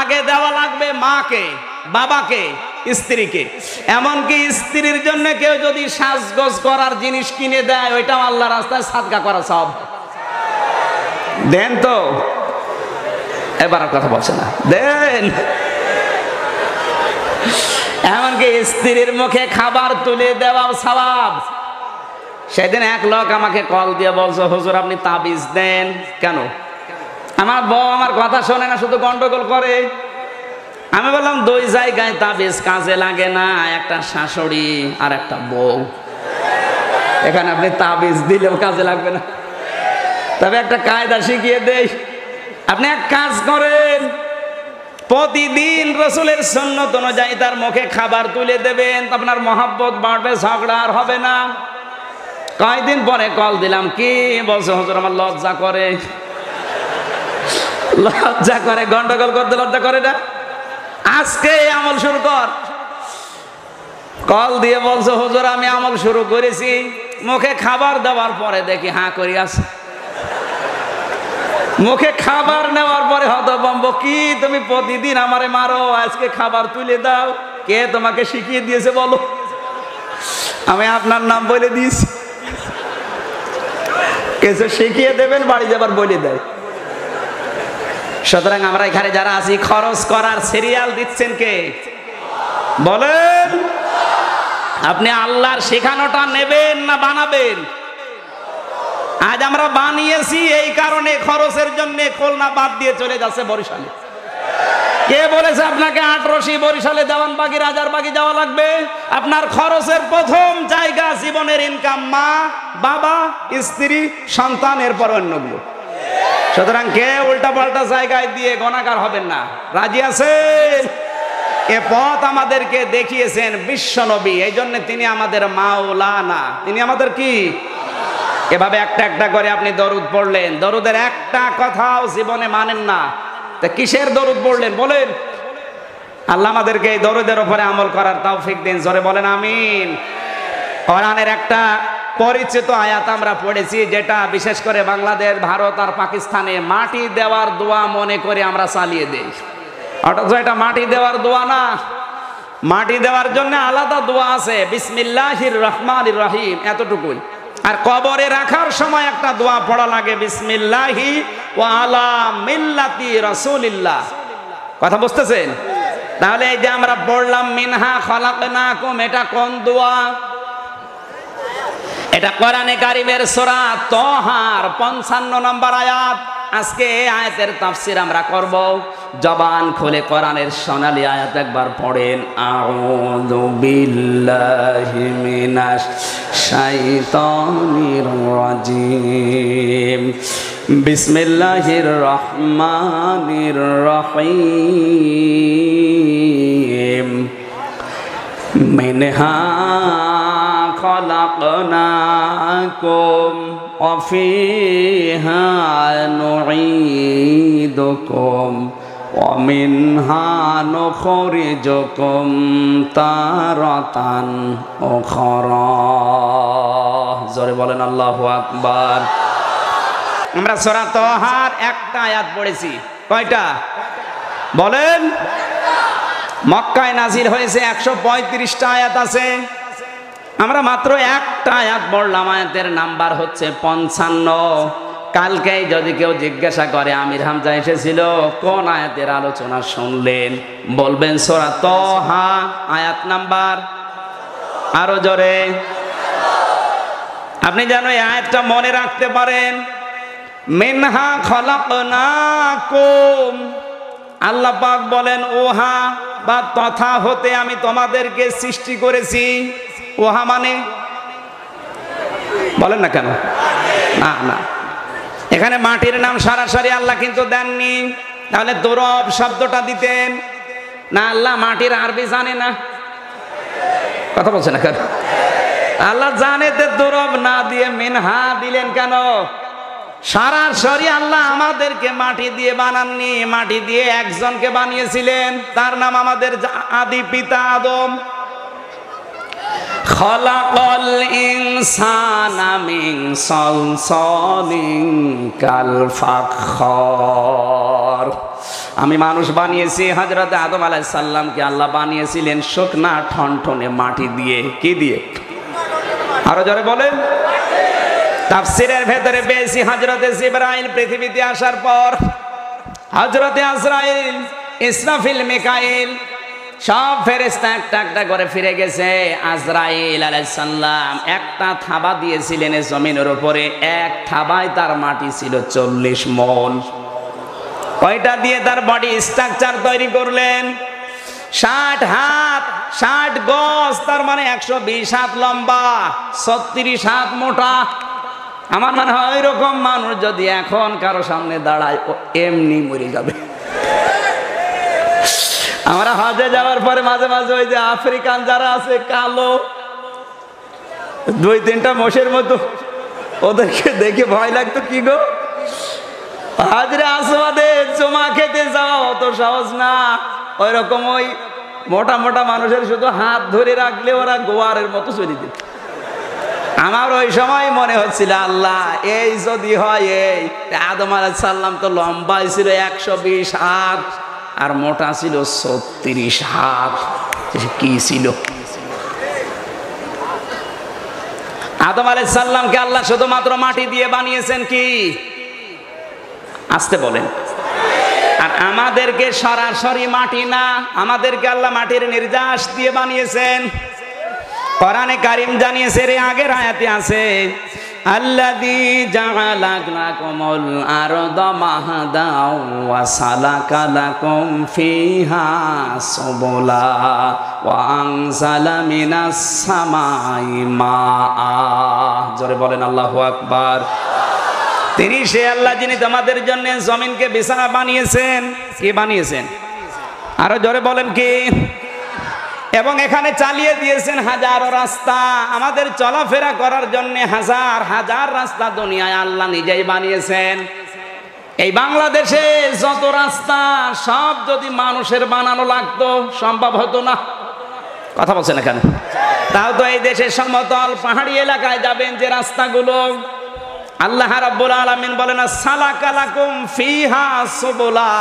আগে দেওয়া লাগবে মাকে বাবাকে স্ত্রীকে। এমনকি স্ত্রীর জন্য কেউ যদি সাজগোজ করার জিনিস কিনে দেয় ওইটাও আল্লাহ রাস্তায় সাদকা করা সব। দেন তো, এবার আর কথা বলছে না, দেন। এমনকি স্ত্রীর মুখে খাবার তুলে দেওয়াও সওয়াব। সেদিন এক লোক আমাকে কল দিয়ে বলছে, হুজুর আপনি তাবিজ দেন কেন? আমার বউ আমার কথা শোনে না, শুধু গন্ডগোল করে। আমি বললাম দুই জায়গায় তাবিজ কাজে লাগে না, একটা শাশুড়ি আর একটা বউ, এখানে আপনি তাবিজ দিলেও কাজে লাগবে না। তবে একটা কায়দা শিখিয়ে দেই, আপনি এক কাজ করেন, প্রতিদিন রসুলের সুন্নত অনুযায়ী তার মুখে খাবার তুলে দেবেন, আপনার মহাব্বত বাড়বে, ঝগড়া আর হবে না। কয়েকদিন পরে কল দিলাম, কি বলছে হুজুর, আমার লজ্জা করে। লজ্জা করে, গন্ডগোল করতে লজ্জা করে না? আজকে আমল শুরু কর। কল দিয়ে বলছে হুজুর আমি আমল শুরু করেছি, মুখে খাবার দেওয়ার পরে দেখি হাঁ করি আছে। মুখে খাবার নেওয়ার পরে হতভম্ব, কি তুমি প্রতিদিন আমারে মারো, আজকে খাবার তুলে দাও, কে তোমাকে শিখিয়ে দিয়েছে বলো? আমি আপনার নাম বলে দিয়েছি। কিছু শিখিয়ে দেবেন, বাড়ি যাবার বলে দেয়। সুতরাং আমরা এখানে যারা আছি, খরচ করার সিরিয়াল দিচ্ছেন কে বলেন? আপনি আল্লাহর শেখানোটা নেবেন না বানাবেন? আজ আমরা বানিয়েছি, এই কারণে খরচের জন্য খুলনা বাদ দিয়ে চলে যাচ্ছে বরিশালে। কে বলেছে আপনাকে আটরশি বরিশালে দেওয়ানবাগি রাজারবাগি যাওয়া লাগবে? আপনার খরচের প্রথম জায়গা জীবনের ইনকাম, মা বাবা স্ত্রী সন্তান, এরপর অন্যগুলো। সুতরাং কে উল্টা পাল্টা জায়গায় দিয়ে গুনাহগার হবেন না। রাজি আছেন? এ পথ আমাদেরকে দেখিয়েছেন বিশ্ব নবী, এই জন্য তিনি আমাদের মাওলানা। তিনি আমাদের কি? এভাবে একটা একটা করে আপনি দরুদ পড়লেন, দরুদের একটা কথাও জীবনে মানেন না, তা কিসের দরুদ পড়লেন বলেন? আল্লাহ আমাদেরকে এই দরুদের উপরে আমল করার তৌফিক দিন, জোরে বলেন আমিন। কোরআনের একটা পরিচিত আয়াত আমরা পড়েছি, যেটা বিশেষ করে বাংলাদেশ, ভারত আর পাকিস্তানে মাটি দেওয়ার দোয়া মনে করে আমরা চালিয়ে দেই। অথচ এটা মাটি দেওয়ার দোয়া না, মাটি দেওয়ার জন্য আলাদা দোয়া আছে, বিসমিল্লাহির রহমানির রহিম, এতটুকুই। আর কবরে রাখার সময় একটা দোয়া পড়া লাগে, বিসমিল্লাহি ওয়া আলা মিল্লাতি রাসূলিল্লাহ। কথা বুঝতেছেন? তাহলে এই যে আমরা পড়লাম মিনহা খলাকনাকুম, এটা কোন দোয়া? এটা কোরআনে কারিমের সূরা তাহার 55 নম্বর আয়াত। আজকে এই আয়াতের তাফসীর আমরা করব। জবান খুলে কোরআনের সোনালী আয়াত একবার পড়েন, আউযু বিল্লাহি মিনাশ শাইতানির রাজিম, বিসমিল্লাহির রহমানির রহিম, মিনহা খলাকনাকুম ওয়া ফিহা নুঈদুকুম ওয়া মিনহা নুখরিজুকুম তারাতান উখরা। জোরে বলেন আল্লাহু আকবার। আমরা সূরা তাহার একটা আয়াত পড়েছি, কয়টা বলেন? মক্কায় নাজিল হয়েছে 135টা আয়াত আছে, আমরা মাত্র একটা আয়াত পড়লাম, আয়াতের নাম্বার হচ্ছে 55। কালকেই যদি কেউ জিজ্ঞাসা করে আমির হামজা এসেছিল, কোন আয়াতের আলোচনা শুনলেন? বলবেন সূরা তাহা আয়াত নাম্বার, আরো জোরে। আপনি যেন এই আয়াতটা মনে রাখতে পারেন, মিনহা খলাকনাকুম, আল্লাহ পাক বলেন ওহা বা তথা হতে আমি তোমাদেরকে সৃষ্টি করেছি। ওহা মানে বলেন না কেন? না না, এখানে মাটির নাম সরাসরি আল্লাহ কিন্তু দেননি, তাহলে দুরব শব্দটা দিতেন না। আল্লাহ মাটির আরবি জানে না, কথা বলছে না কেন? আল্লাহ জানে, তো দুরব না দিয়ে মিনহা দিলেন কেন? সরাসরি আল্লাহ আমাদেরকে মাটি দিয়ে বানাননি, মাটি দিয়ে একজনকে বানিয়েছিলেন, তার নাম আমাদের আদি পিতা আদম। খলাকাল ইনসানা মিন সালসালিন কাল ফাখর, আমি মানুষ বানিয়েছি। হযরত আদম আলাইহিস সালামকে আল্লাহ বানিয়েছিলেন শুকনা ঠনঠনে মাটি দিয়ে। কি দিয়ে? আরো জোরে বলেন। তাফসীরের ভেতরে পেয়েছি, হযরতে জিবরাইল পৃথিবীতে আসার পর হযরতে আজরাইল, ইসরাফিল, মিকাইল সব ফেরেশতা একটা একটা করে ফিরে গেছে। আজরাইল আলাইহিস সালাম একটা থাবা দিয়েছিলেন জমিনের উপরে, এক থাবায় তার মাটি ছিল 40 মণ। ওইটা দিয়ে তার বডি স্ট্রাকচার তৈরি করলেন। 60 হাত 60 গজ, তার মানে 120 হাত লম্বা, 36 হাত মোটা। আমার মনে হয় ওই রকম মানুষ যদি এখন কারো সামনে দাঁড়ায়, ও এমনি মরে যাবে। আমরা হজে যাওয়ার পরে মাঝে মাঝে ওই যে আফ্রিকান যারা আছে কালো 2-3টা মোষের মতো, ওদেরকে দেখে ভয় লাগতো। কি গো, হাজরে আসওয়াদে চুমা খেতে যাওয়া অত সহজ না। ওই রকম ওই মোটা মোটা মানুষের শুধু হাত ধরে রাখলে ওরা গোয়ারের মতো চলে যেত। আমার ওই সময় মনে হচ্ছিল, আল্লাহ এই যদি হয়, এই আদম আলাইহিস সালাম তো লম্বা ছিল 120 হাত আর মোটা ছিল 36 হাত, কি ছিল? আদম আলাইহিস সালামকে আল্লাহ শুধুমাত্র মাটি দিয়ে বানিয়েছেন কি? আসতে বলেন। আর আমাদেরকে সরাসরি মাটি না, আমাদেরকে আল্লাহ মাটির নির্যাস দিয়ে বানিয়েছেন। কোরআনে কারীম জানিয়েছে, এর আগের আয়াতে আছে, আল্লাযী জাআলা লাকুমুল আরদা মাহাদাও ওয়া সালাকা লাকুম ফিহা সুবুলা ওয়া আনজালা মিনাস সামাই মাআ। জোরে বলেন আল্লাহু আকবার। তিনি সে আল্লাহ যিনি তোমাদের জন্য জমিনকে বিছানা বানিয়েছেন। কি বানিয়েছেন? আরো জোরে বলেন কি? এবং এখানে চালিয়ে দিয়েছেন হাজারো রাস্তা, আমাদের চলাফেরা করার জন্য হাজার হাজার রাস্তা দুনিয়ায় আল্লাহ নিজেই বানিয়েছেন। এই বাংলাদেশে যত রাস্তা সব যদি মানুষের বানানো লাগতো সম্ভব হতো না। কথা বলছেন এখানে? তাও তো এই দেশের সমতল পাহাড়ি এলাকায় যাবেন যে রাস্তাগুলো, আল্লাহ রাব্বুল আলামিন বলেন সালাকা লাকুম ফিহা সুবুলা,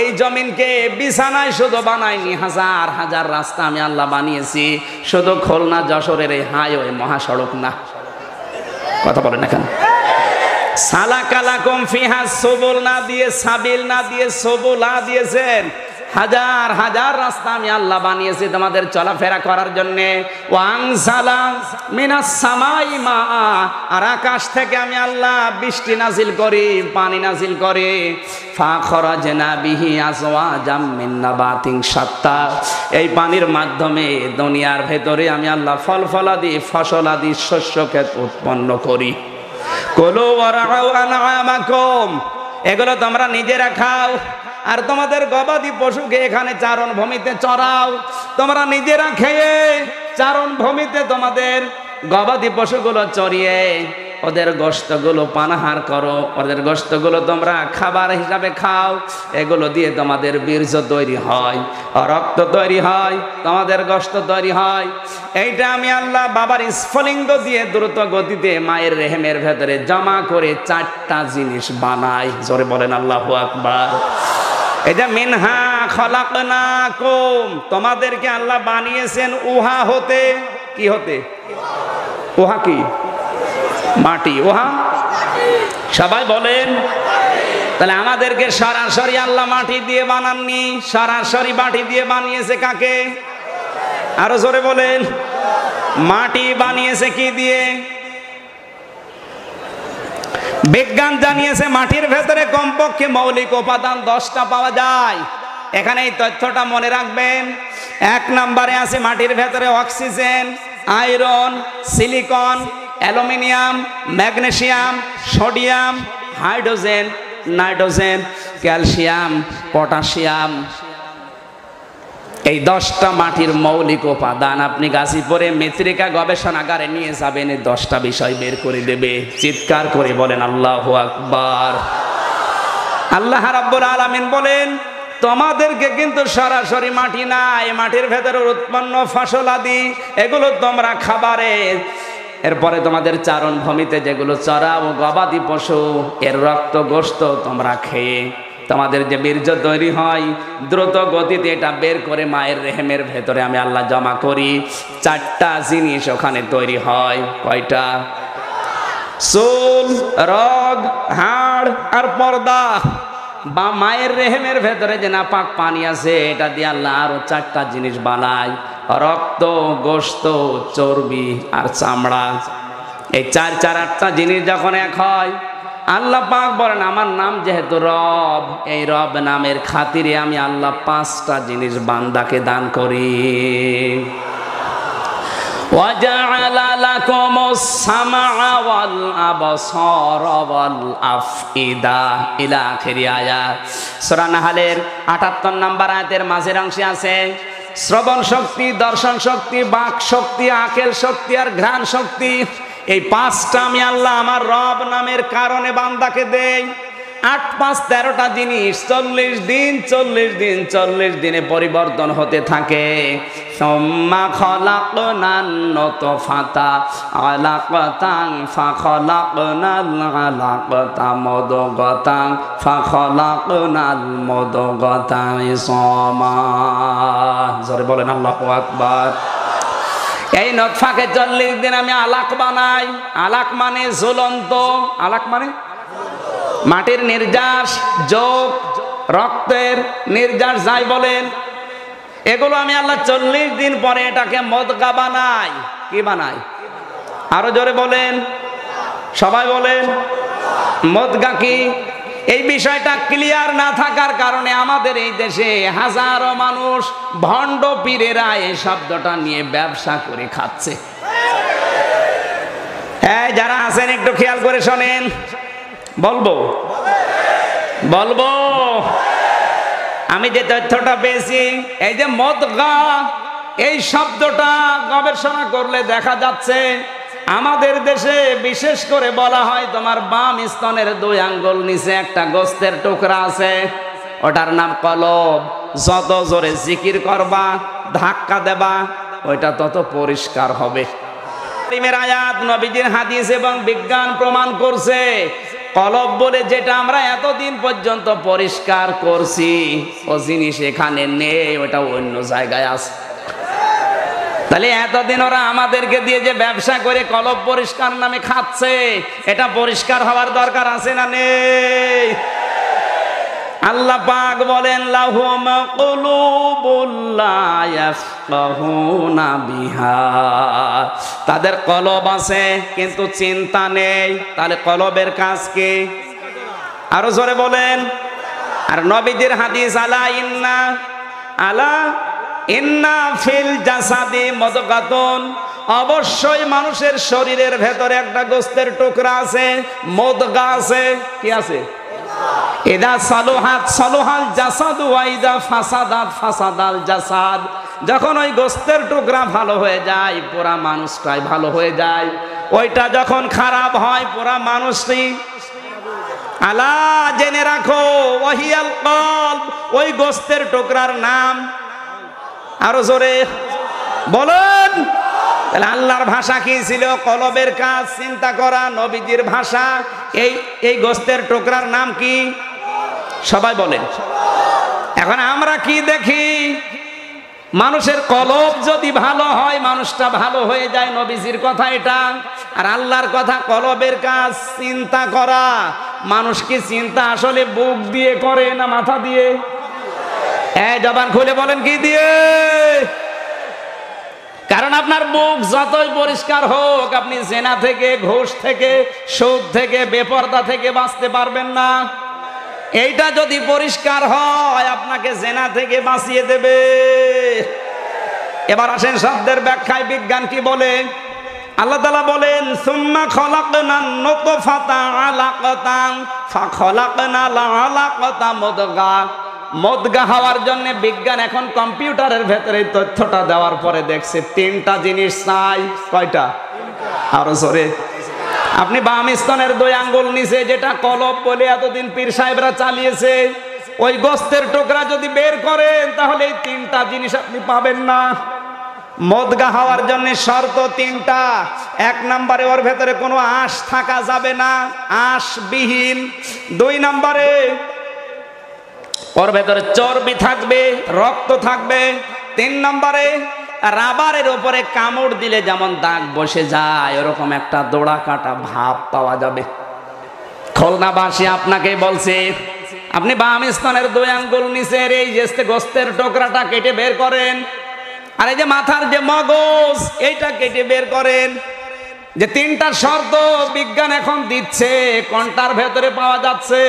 এই জমিনকে বিছানায় শুধু বানাইনি, হাজার হাজার রাস্তা আমি আল্লাহ বানিয়েছি। শুধু খুলনা যশোরের এই হাইওয়ে মহাসড়ক না। কথা বলেন এখানে? সালাকা লাকুম ফিহা সুবুল না দিয়ে সাবিল না দিয়ে সুবুলা দিয়েছেন। হাজার হাজার রাস্তা আমি আল্লাহ বানিয়েছি তোমাদের চলাফেরা করার জন্যে। ওয়াংসালা মিনাস সামাই মা, আর আকাশ থেকে আমি আল্লাহ বৃষ্টি নাজিল করি, পানি নাজিল করি। ফাখরাজনা বিহি আজওয়াজাম মিন নাবাতিন শাত্তা, এই পানির মাধ্যমে দুনিয়ার ভেতরে আমি আল্লাহ ফল ফলাদি ফসলাদি শস্য ক্ষেত উৎপন্ন করি। কুলু ওয়ারাউ আনআমাকুম, এগুলো তোমরা নিজেরা খাও, আর তোমাদের গবাদি পশুকে এখানে চারণ ভূমিতে চড়াও। তোমরা নিজেরা খেয়ে চারণ ভূমিতে তোমাদের গবাদি পশুগুলো চড়িয়ে ওদের গোশতগুলো পানাহার করো, ওদের গোশতগুলো তোমরা খাবার হিসাবে খাও। এগুলো দিয়ে তোমাদের বীর্য তৈরি হয়, রক্ত তৈরি হয়, তোমাদের গোশত তৈরি হয়। এইটা আমি আল্লাহ বাবার স্ফলিঙ্গ দিয়ে দ্রুত গতিতে মায়ের রেহেমের ভেতরে জমা করে 4টা জিনিস বানাই। জোরে বলেন আল্লাহু আকবার। এই যে মিনহা খলাকনাকুম, তোমাদেরকে আল্লাহ বানিয়েছেন উহা হতে। কি হতে? উহা কি? মাটি। উহা সবাই বলেন। তাহলে আমাদেরকে সরাসরি আল্লাহ মাটি দিয়ে বানাননি, সরাসরি মাটি দিয়ে বানিয়েছে কাকে? আরো জোরে বলেন। মাটি বানিয়েছে কি দিয়ে? বিজ্ঞান জানিয়েছে মাটির ভেতরে কমপক্ষে মৌলিক উপাদান 10টা পাওয়া যায়। এখানে এই তথ্যটা মনে রাখবেন। 1 নম্বরে আছে মাটির ভেতরে oxygen, iron, silicon, aluminium, magnesium, sodium, hydrogen, nitrogen, calcium, potassium. এই 10টা মাটির মৌলিক উপাদান আপনি গাজীপুরে মৃত্তিকা গবেষণাগারে নিয়ে যাবেন, এই 10টা বিষয় বের করে দেবে। চিৎকার করে বলেন আল্লাহু আকবার। আল্লাহ রাব্বুল আলামিন বলেন, তোমাদেরকে কিন্তু সরাসরি মাটি না, এই মাটির ভেতরে উৎপন্ন ফসলাদি এগুলো তোমরা খাবারে, এরপরে তোমাদের চারণ ভূমিতে যেগুলো চড়াও গবাদি পশু, এর রক্ত গোশত তোমরা খেয়ে তোমাদের যে বীর্য তৈরি হয় দ্রুত গতিতে এটা বের করে মায়ের রেহেমের ভেতরে আমি আল্লাহ জমা করি। 4টা জিনিস ওখানে তৈরি হয়। কয়টা? চুল, রগ, হাড় আর পর্দা। বা মায়ের রেহেমের ভেতরে যে নাপাক পানি আছে এটা দিয়ে আল্লাহ আরো 4টা জিনিস বানায়, রক্ত, গোশত, চর্বি আর চামড়া। এই 4 4 8টা জিনিস যখন এক হয় আল্লাহ পাক বলেন আমার নাম যেহেতু রব, এই রব নামের খাতিরে আমি আল্লাহ 5টা জিনিস বান্দাকে দান করি। وَجَعَلَ لَكُمُ السَّمْعَ وَالْأَبْصَارَ وَالْأَفْئِدَةَ إلى آخر আয়াত। সূরা নাহলের 78 নম্বর আয়াতের মাঝের অংশে আছে শ্রবণ শক্তি, দর্শন শক্তি, বাক শক্তি, আকেল শক্তি আর ঘ্রাণ শক্তি। এই 5টা আমি আল্লাহ আমার রব নামের কারণে বান্দাকে দেই। 8 5 13টা জিনিস 40 দিন 40 দিন 40 দিনে পরিবর্তন হতে থাকে। সুম্মা খলাকনান নুতফাতা আলাকাতান ফাখলাকনাল আলাকাতা মুদগাতান ফাখলাকনাল মুদগাতা ইসামা। জোরে বলেন আল্লাহু আকবার। এই নতফাকে 40 দিন আমি আলাক বানাই। আলাক মানে ঝুলন্ত, আলাক মানে মাটির নির্যাস, যোগ, রক্তের নির্যাস যাই বলেন, এগুলো আমি আল্লাহ 40 দিন পরে এটাকে মদগা বানাই। কি বানাই? আরো জোরে বলেন, সবাই বলেন মদগা কি? এই বিষয়টা ক্লিয়ার না থাকার কারণে আমাদের এই দেশে হাজারো মানুষ ভণ্ড পীরেরা এই শব্দটা নিয়ে ব্যবসা করে খাচ্ছে। হ্যাঁ, যারা আছেন একটু খেয়াল করে শোনেন। বলবো আমি যে তথ্যটা পেয়েছি, এই যে মদগা এই শব্দটা গবেষণা করলে দেখা যাচ্ছে আমাদের দেশে বিশেষ করে বলা হয় তোমার বাম স্তনের 2 আঙ্গুল নিচে একটা গোস্তের টুকরা আছে, ওটার নাম কলব। যত জোরে জিকির করবা, ধাক্কা দেবা, ওইটা তত পরিষ্কার হবে। আয়াত, নবীজির হাদিস এবং বিজ্ঞান প্রমাণ করছে কলব বলে যেটা আমরা এতদিন পর্যন্ত পরিষ্কার করছি, ও জিনিস এখানে নেই, ওটা অন্য জায়গায় আছে। তাহলে এতদিন ওরা আমাদেরকে দিয়ে যে ব্যবসা করে কলব পরিষ্কার নামে খাচ্ছে, এটা পরিষ্কার হওয়ার দরকার আছে না নেই? আল্লাহ পাক বলেন লাহুম কুলুবুল লা ইয়াফকাহুনা বিহা, তাদের কলব আছে কিন্তু চিন্তা নেই। তাহলে কলবের কাজ কি? আরো জোরে বলেন। আর নবীজির হাদিস আলা ইন্না ফিল জাসাদি মুদগাতুন, অবশ্যই মানুষের শরীরের ভেতরে একটা গোস্তের টুকরা আছে, মুদগা আছে। কি আছে? ইদা সালুহাত সালুহাল জাসাদু ওয়া ইদা ফাসাদাত ফাসাদাল জাসাদ। যখন ওই গোস্তের টুকরা ভালো হয়ে যায়, পুরা মানুষটাই ভালো হয়ে যায়। ওইটা যখন খারাপ হয়, পুরা মানুষই। আলা, জেনে রাখো, ওয়াহিয়াল কলব, ওই গোস্তের টুকরার নাম। আরো জোরে বলেন। তাহলে আল্লাহর ভাষা কি ছিল? কলবের কাজ চিন্তা করা। নবীজির ভাষা এই গোস্তের টুকরার নাম কি? সবাই বলেন। এখন আমরা কি দেখি? মানুষের কলব যদি ভালো হয়, মানুষটা ভালো হয়ে যায়। নবীজির কথা এটা। আর আল্লাহর কথা কলবের কাজ চিন্তা করা। মানুষ কি চিন্তা আসলে বুক দিয়ে করে না মাথা দিয়ে? জবান খুলে বলেন কি দিয়ে? কারণ আপনার বুক যতই পরিষ্কার হোক, আপনি জেনা থেকে, ঘুষ থেকে, সুদ থেকে, বেপরদা থেকে বাঁচতে পারবেন না। এইটা যদি পরিষ্কার হয়, আপনাকে জেনা থেকে বাঁচিয়ে দেবে। এবার আসেন শব্দের ব্যাখ্যায় বিজ্ঞান কি বলে। আল্লাহ তাআলা বলেন সুম্মা খলাকনান নুতফাতা আলাকাতান ফাখলাকনাল আলাকাতা মুদগা। মদগা হওয়ার জন্য বিজ্ঞান এখন কম্পিউটারের ভেতরে তথ্যটা দেওয়ার পরে দেখছে 3টা জিনিস চাই। কয়টা? আরো জোরে। আপনি বাম স্তনের 2 আঙ্গুল নিচে যেটা কলব বলে এতদিন পীর সাহেবরা চালিয়েছে, ওই গোস্তের টুকরা যদি বের করেন, তাহলে এই 3টা জিনিস আপনি পাবেন না। মদগা হওয়ার জন্য শর্ত 3টা। 1 নম্বরে ওর ভেতরে কোনো আঁশ থাকা যাবে না, আঁশবিহীন। 2 নম্বরে ওর ভেতরে চর্বি থাকবে, রক্ত থাকবে। 3 নম্বরে রাবারের উপরে কামড় দিলে যেমন দাগ বসে যায়, ওরকম একটা দোড়া কাটা ভাব পাওয়া যাবে। খুলনাবাসী আপনাকে বলছে, আপনি বাম স্তনের 2 আঙ্গুল নিচের এই যে গোস্তের টুকরাটা কেটে বের করেন, আর এই যে মাথার যে মগজ, এইটা কেটে বের করেন। যে তিনটা শর্ত বিজ্ঞান এখন দিচ্ছে, কোনটার ভেতরে পাওয়া যাচ্ছে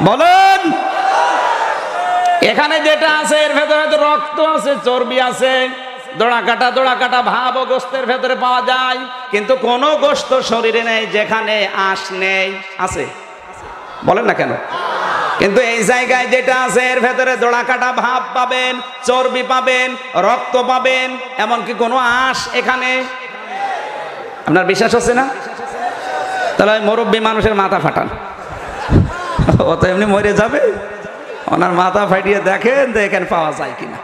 বলেন? এখানে যেটা আছে এর ভেতরে তো রক্ত আছে, চর্বি আছে, দোড়া কাটা ভাব ও গোস্তের ভেতরে পাওয়া যায়, কিন্তু কোন গোস্ত শরীরে নেই যেখানে আঁশ নেই। আছে? বলেন না কেন? কিন্তু এই জায়গায় যেটা আছে এর ভেতরে দোড়া কাটা ভাব পাবেন, চর্বি পাবেন, রক্ত পাবেন, এমনকি কোনো আঁশ এখানে। আপনার বিশ্বাস হচ্ছে না? তাহলে মুরব্বী মানুষের মাথা ফাটান, ও তো এমনি মরে যাবে, ওনার মাথা ফাটিয়ে দেখেন তো এখানে পাওয়া যায় কিনা।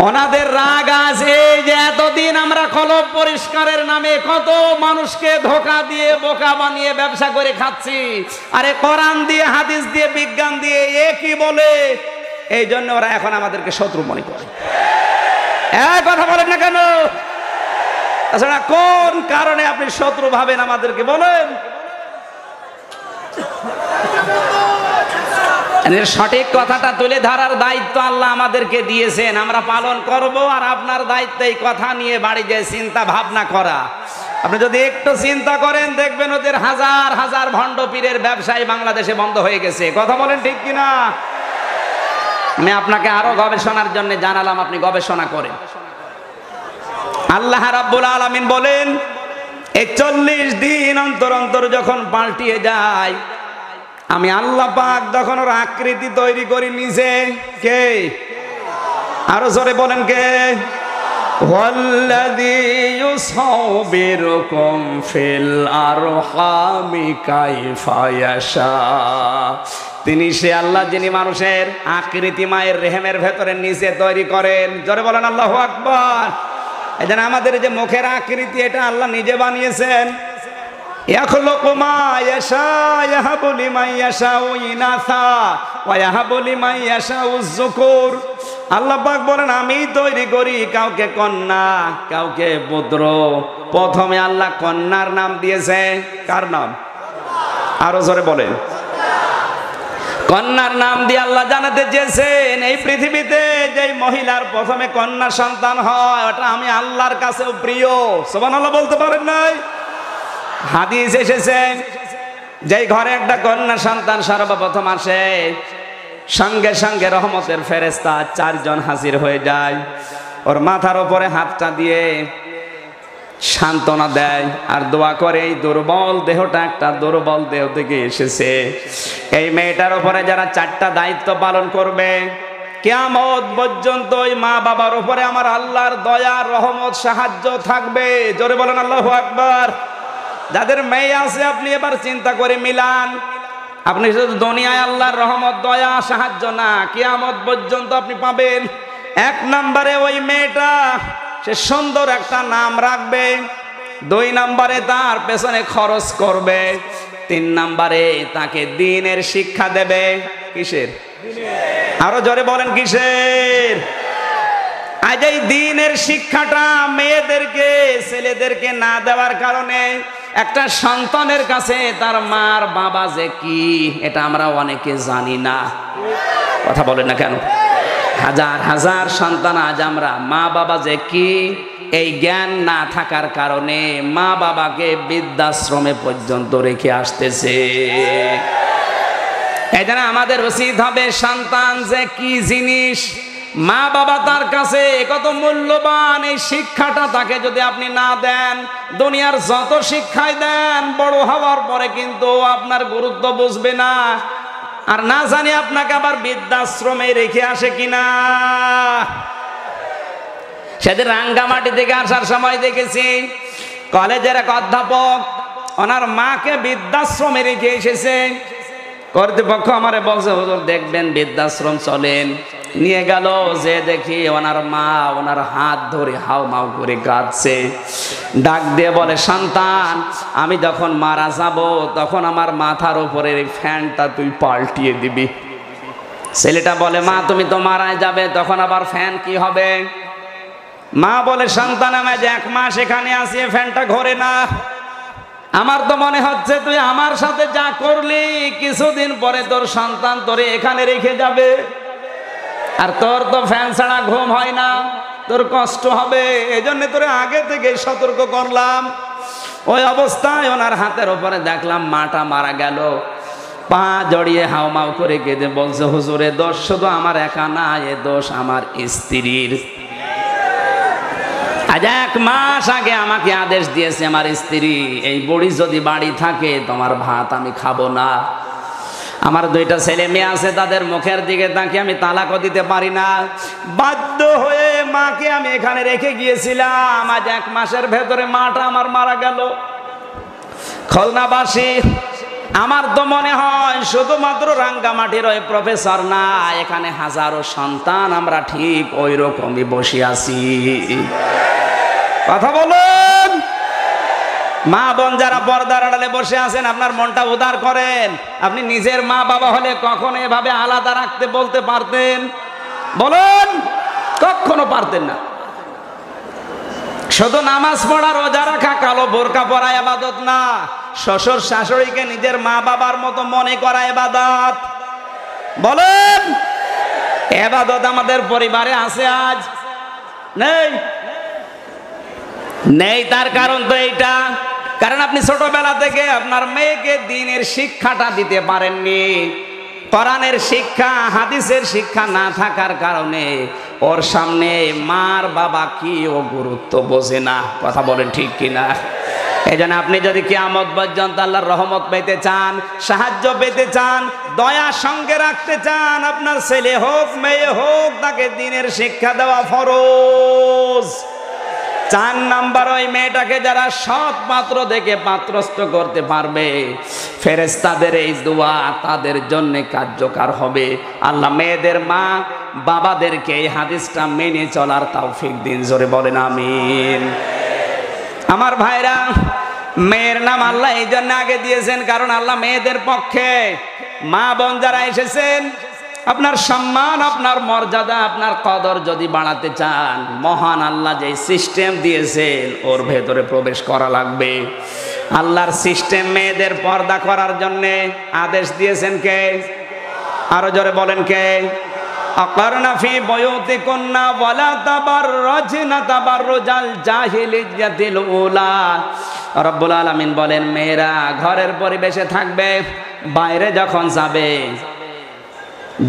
ওনাদের রাগ আছে যে এতদিন আমরা কলব পরিষ্কারের নামে কত মানুষকে ধোঁকা দিয়ে বোকা বানিয়ে ব্যবসা করে খাচ্ছি, আরে কোরআন দিয়ে হাদিস দিয়ে বিজ্ঞান দিয়ে একই বলে, এই জন্য ওরা এখন আমাদেরকে শত্রু মনে করে। কথা বলেন না কেন? তাছাড়া কোন কারণে আপনি শত্রু ভাবেন আমাদেরকে বলেন? সঠিক কথাটা তুলে ধরার দায়িত্ব আল্লাহ আমাদেরকে দিয়েছেন, আমরা পালন করব। আর আপনার দায়িত্ব এই কথা নিয়ে বাড়ি যেয়ে চিন্তা ভাবনা করা। আপনি যদি একটু চিন্তা করেন দেখবেন ওদের হাজার হাজার ভণ্ড পীরের ব্যবসায় বাংলাদেশে বন্ধ হয়ে গেছে। কথা বলেন ঠিক কিনা? আমি আপনাকে আরো গবেষণার জন্য জানালাম, আপনি গবেষণা করেন। আল্লাহ রাব্বুল আলামিন বলেন 41 দিন অন্তর অন্তর যখন পাল্টিয়ে যায়, আমি আল্লাহ পাক তখন ওর আকৃতি তৈরি করে নিছে। কে? আরো জোরে বলেন কে? ওয়াল্লাযী ইউসাউবিরুকুম ফিল আরহামি কাইফা ইয়াশা। তিনি সে আল্লাহ যিনি মানুষের আকৃতি মায়ের রেহেমের ভেতরে নিচে তৈরি করেন। জোরে বলেন আল্লাহু আকবার। এই জন্য আমাদের যে মুখের আকৃতি এটা আল্লাহ নিজে বানিয়েছেন। ইয়াখলুকু মা ইয়াশা ইয়াহাবু লিমান ইয়াশাউ ইনাসা ওয়া ইয়াহাবু লিমান ইয়াশাউ যুকুর। আল্লাহ পাক বলেন আমি তৈরি করি কাউকে কন্যা কাউকে পুত্র। প্রথমে আল্লাহ কন্যার নাম দিয়েছে। কার নাম? আরো জোরে বলেন। কন্যার নাম দিয়ে আল্লাহ জানাতে চেয়েছেন এই পৃথিবীতে যে মহিলার প্রথমে কন্যা সন্তান হয় ওটা আমি আল্লাহর কাছেও প্রিয়। সুবহানাল্লাহ বলতে পারেন নাই? হাদিস এসেছে যেই ঘরে একটা কন্যা সন্তান সর্বপ্রথম আসে সঙ্গে সঙ্গে রহমতের ফেরেশতা 4 জন হাজির হয়ে যায়, ওর মাথার উপরে হাতটা দিয়ে সান্ত্বনা দেয় আর দোয়া করে এই দুর্বল দেহটা একটা দুর্বল দেহ থেকে এসেছে, এই মেয়েটার উপরে যারা 4টা দায়িত্ব পালন করবে কিয়ামত পর্যন্ত ওই মা বাবার উপরে আমার আল্লাহর দয়া রহমত সাহায্য থাকবে। জোরে বলেন আল্লাহু আকবার। যাদের মেয়ে আছে আপনি এবার চিন্তা করে মিলান, আপনি শুধু দুনিয়ায় আল্লাহর রহমত দয়া সাহায্য না, কিয়ামত পর্যন্ত আপনি পাবেন। 1 নম্বরে ওই মেয়েটা সে সুন্দর একটা নাম রাখবে, 2 নম্বরে তার পেছনে খরচ করবে, 3 নম্বরে তাকে দ্বীনের শিক্ষা দেবে। কিসের? আরো জোরে বলেন কিসের? আজ এই দ্বীনের শিক্ষাটা মেয়েদেরকে ছেলেদেরকে না দেওয়ার কারণে একটা সন্তানের কাছে তার মার বাবা যে কি এটা আমরা অনেকে জানি না। কথা বলেন না কেন? হাজার হাজার সন্তান আজ আমরা মা বাবা যে কি এই জ্ঞান না থাকার কারণে মা বাবাকে বৃদ্ধাশ্রমে পর্যন্ত রেখে আসতেছে। এই জন্য আমাদের উচিত হবে সন্তান যে কি জিনিস, মা বাবা তার কাছে কত মূল্যবান, এই শিক্ষাটা তাকে যদি আপনি না দেন, দুনিয়ার যত শিক্ষাই দেন বড় হওয়ার পরে কিন্তু আপনার গুরুত্ব বুঝবে না। আর না জানি আপনাকে আবার বৃদ্ধাশ্রমে রেখে আসে কিনা। সেদিন রাঙ্গামাটি থেকে আসার সময় দেখেছি কলেজের এক অধ্যাপক ওনার মাকে বৃদ্ধাশ্রমে রেখে এসেছে। কর্তৃপক্ষ আমারে বলছে হুজুর দেখবেন বৃদ্ধাশ্রম চলেন। নিয়ে গেল, যে দেখি ওনার মা ওনার হাত ধরে হাও মাও করে কাঁদছে, ডাক দিয়ে বলে সন্তান আমি যখন মারা যাব তখন আমার মাথার উপরে এই ফ্যানটা তুই পাল্টিয়ে দিবি। ছেলেটা বলে মা তুমি তো মারাই যাবে, তখন আবার ফ্যান কি হবে? মা বলে সন্তান আমি যে 1 মাস এখানে আছি ফ্যানটা ঘোরে না, আমার তো মনে হচ্ছে তুই আমার সাথে যা করলি কিছুদিন পরে তোর সন্তান তোরে এখানে রেখে যাবে, আর তোর তো ফ্যান ছাড়া ঘুম হয় না। তোর কষ্ট হবে, এজন্য তোরে আগে থেকে সতর্ক করলাম। ওই অবস্থায় ওনার হাতের উপরে দেখলাম মাটা মারা গেল, পা জড়িয়ে হাউমাউ করে কেঁদে বলছে, হুজুরে দোষ শুধু আমার একা না, এ দোষ আমার স্ত্রীর। আজ 1 মাস আগে আমাকে আদেশ দিয়েছে আমার স্ত্রী, এই বুড়ি যদি বাড়ি থাকে তোমার ভাত আমি খাবো না। আমার 2টা ছেলে মেয়ে আছে, তাদের মুখের দিকে তাকিয়ে আমি তালাকও দিতে পারি না। বাধ্য হয়ে মাকে আমি এখানে রেখে গিয়েছিলাম। আজ 1 মাসের ভেতরে মাটা আমার মারা গেল। খুলনাবাসী, আমার তো মনে হয় শুধুমাত্র রাঙ্গামাটির ওই প্রফেসর না, এখানে হাজারো সন্তান আমরা ঠিক ওই রকমই বসে আছি। কথা বলুন। মা বোন যারা পর্দার আড়ালে বসে আছেন, আপনার মনটা উদার করেন। আপনি নিজের মা বাবা হলে কখনো এভাবে আলাদা রাখতে বলতে পারতেন? বলুন, কখনো পারতেন না। শুধু নামাজ পড়া, রোজা রাখা, কালো বোরকা পরা ইবাদত না, শ্বশুর শাশুড়িকে নিজের মা বাবার মতো মনে করা ইবাদত। বলেন, ইবাদত আমাদের পরিবারে আছে আজ? নেই। নেই তার কারণ তো এইটা, কারণ আপনি ছোটবেলা থেকে আপনার মেয়েকে দ্বীনের শিক্ষাটা দিতে পারেননি। কোরআনের শিক্ষা, হাদিসের শিক্ষা না থাকার কারণে ওর সামনে মার বাবা কি ও গুরুত্ব বোঝে না। কথা বলেন ঠিক কিনা? এই জন্য আপনি যদি কিয়ামত পর্যন্ত আল্লাহর রহমত পেতে চান, সাহায্য পেতে চান, দয়া সঙ্গে রাখতে চান, আপনার ছেলে হোক মেয়ে হোক, তাকে দ্বীনের শিক্ষা দেওয়া ফরজ। 4 নাম্বার, ওই মেয়েটাকে যারা সৎ পাত্র দেখে পাত্রস্থ করতে পারবে, ফেরেশতাদের এই দোয়া তাদের জন্য কার্যকর হবে। আল্লাহ মেয়েদের মা বাবাদেরকে এই হাদিসটা মেনে চলার তৌফিক দিন। জোরে বলেন আমিন। আমার ভাইরা, মেয়ের নাম আল্লাহ এই জন্য আগে দিয়েছেন কারণ আল্লাহ মেয়েদের পক্ষে। মা বোন যারা এসেছেন, আপনার সম্মান, আপনার মর্যাদা, আপনার কদর যদি বাড়াতে চান, মহান আল্লাহ যে সিস্টেম দিয়েছেন ওর ভেতরে প্রবেশ করা লাগবে। আল্লাহর সিস্টেম মেয়েদের পর্দা করার জন্য আদেশ দিয়েছেন কে? আরো জোরে বলেন কে? আকারনা ফি বুয়ুতিকুন্না ওয়ালা তাবাররাজনা তাবাররুজাল জাহিলিয়াতিল উলা। রব্বুল আলামিন বলেন, মেয়েরা ঘরের পরিবেশে থাকবে, বাইরে যখন যাবে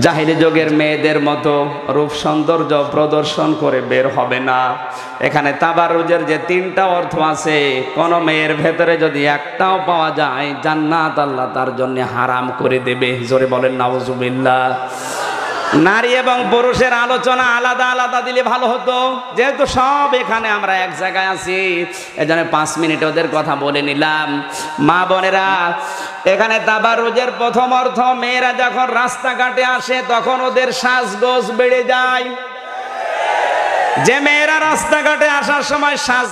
জাহিলি যুগের মেয়েদের মতো রূপ সৌন্দর্য প্রদর্শন করে বের হবে না। এখানে তাবাররুজের যে 3টা অর্থ আছে, কোন মেয়ের ভেতরে যদি একটাও পাওয়া যায়, জান্নাত আল্লাহ তার জন্য হারাম করে দেবে। জোরে বলেন নাউজুবিল্লাহ। নারী এবং পুরুষের আলোচনা আলাদা আলাদা দিলে ভালো হতো, যেহেতু সব এখানে আমরা এক জায়গায় আছি, এজন্য 5 মিনিট ওদের কথা বলে নিলাম। মা বোনেরা, এখানে তাবাররুজের প্রথম অর্থ, মেয়েরা যখন রাস্তাঘাটে আসে তখন ওদের সাজগোজ বেড়ে যায়। যে মেয়েরা রাস্তাঘাটে আসার সময় সাজ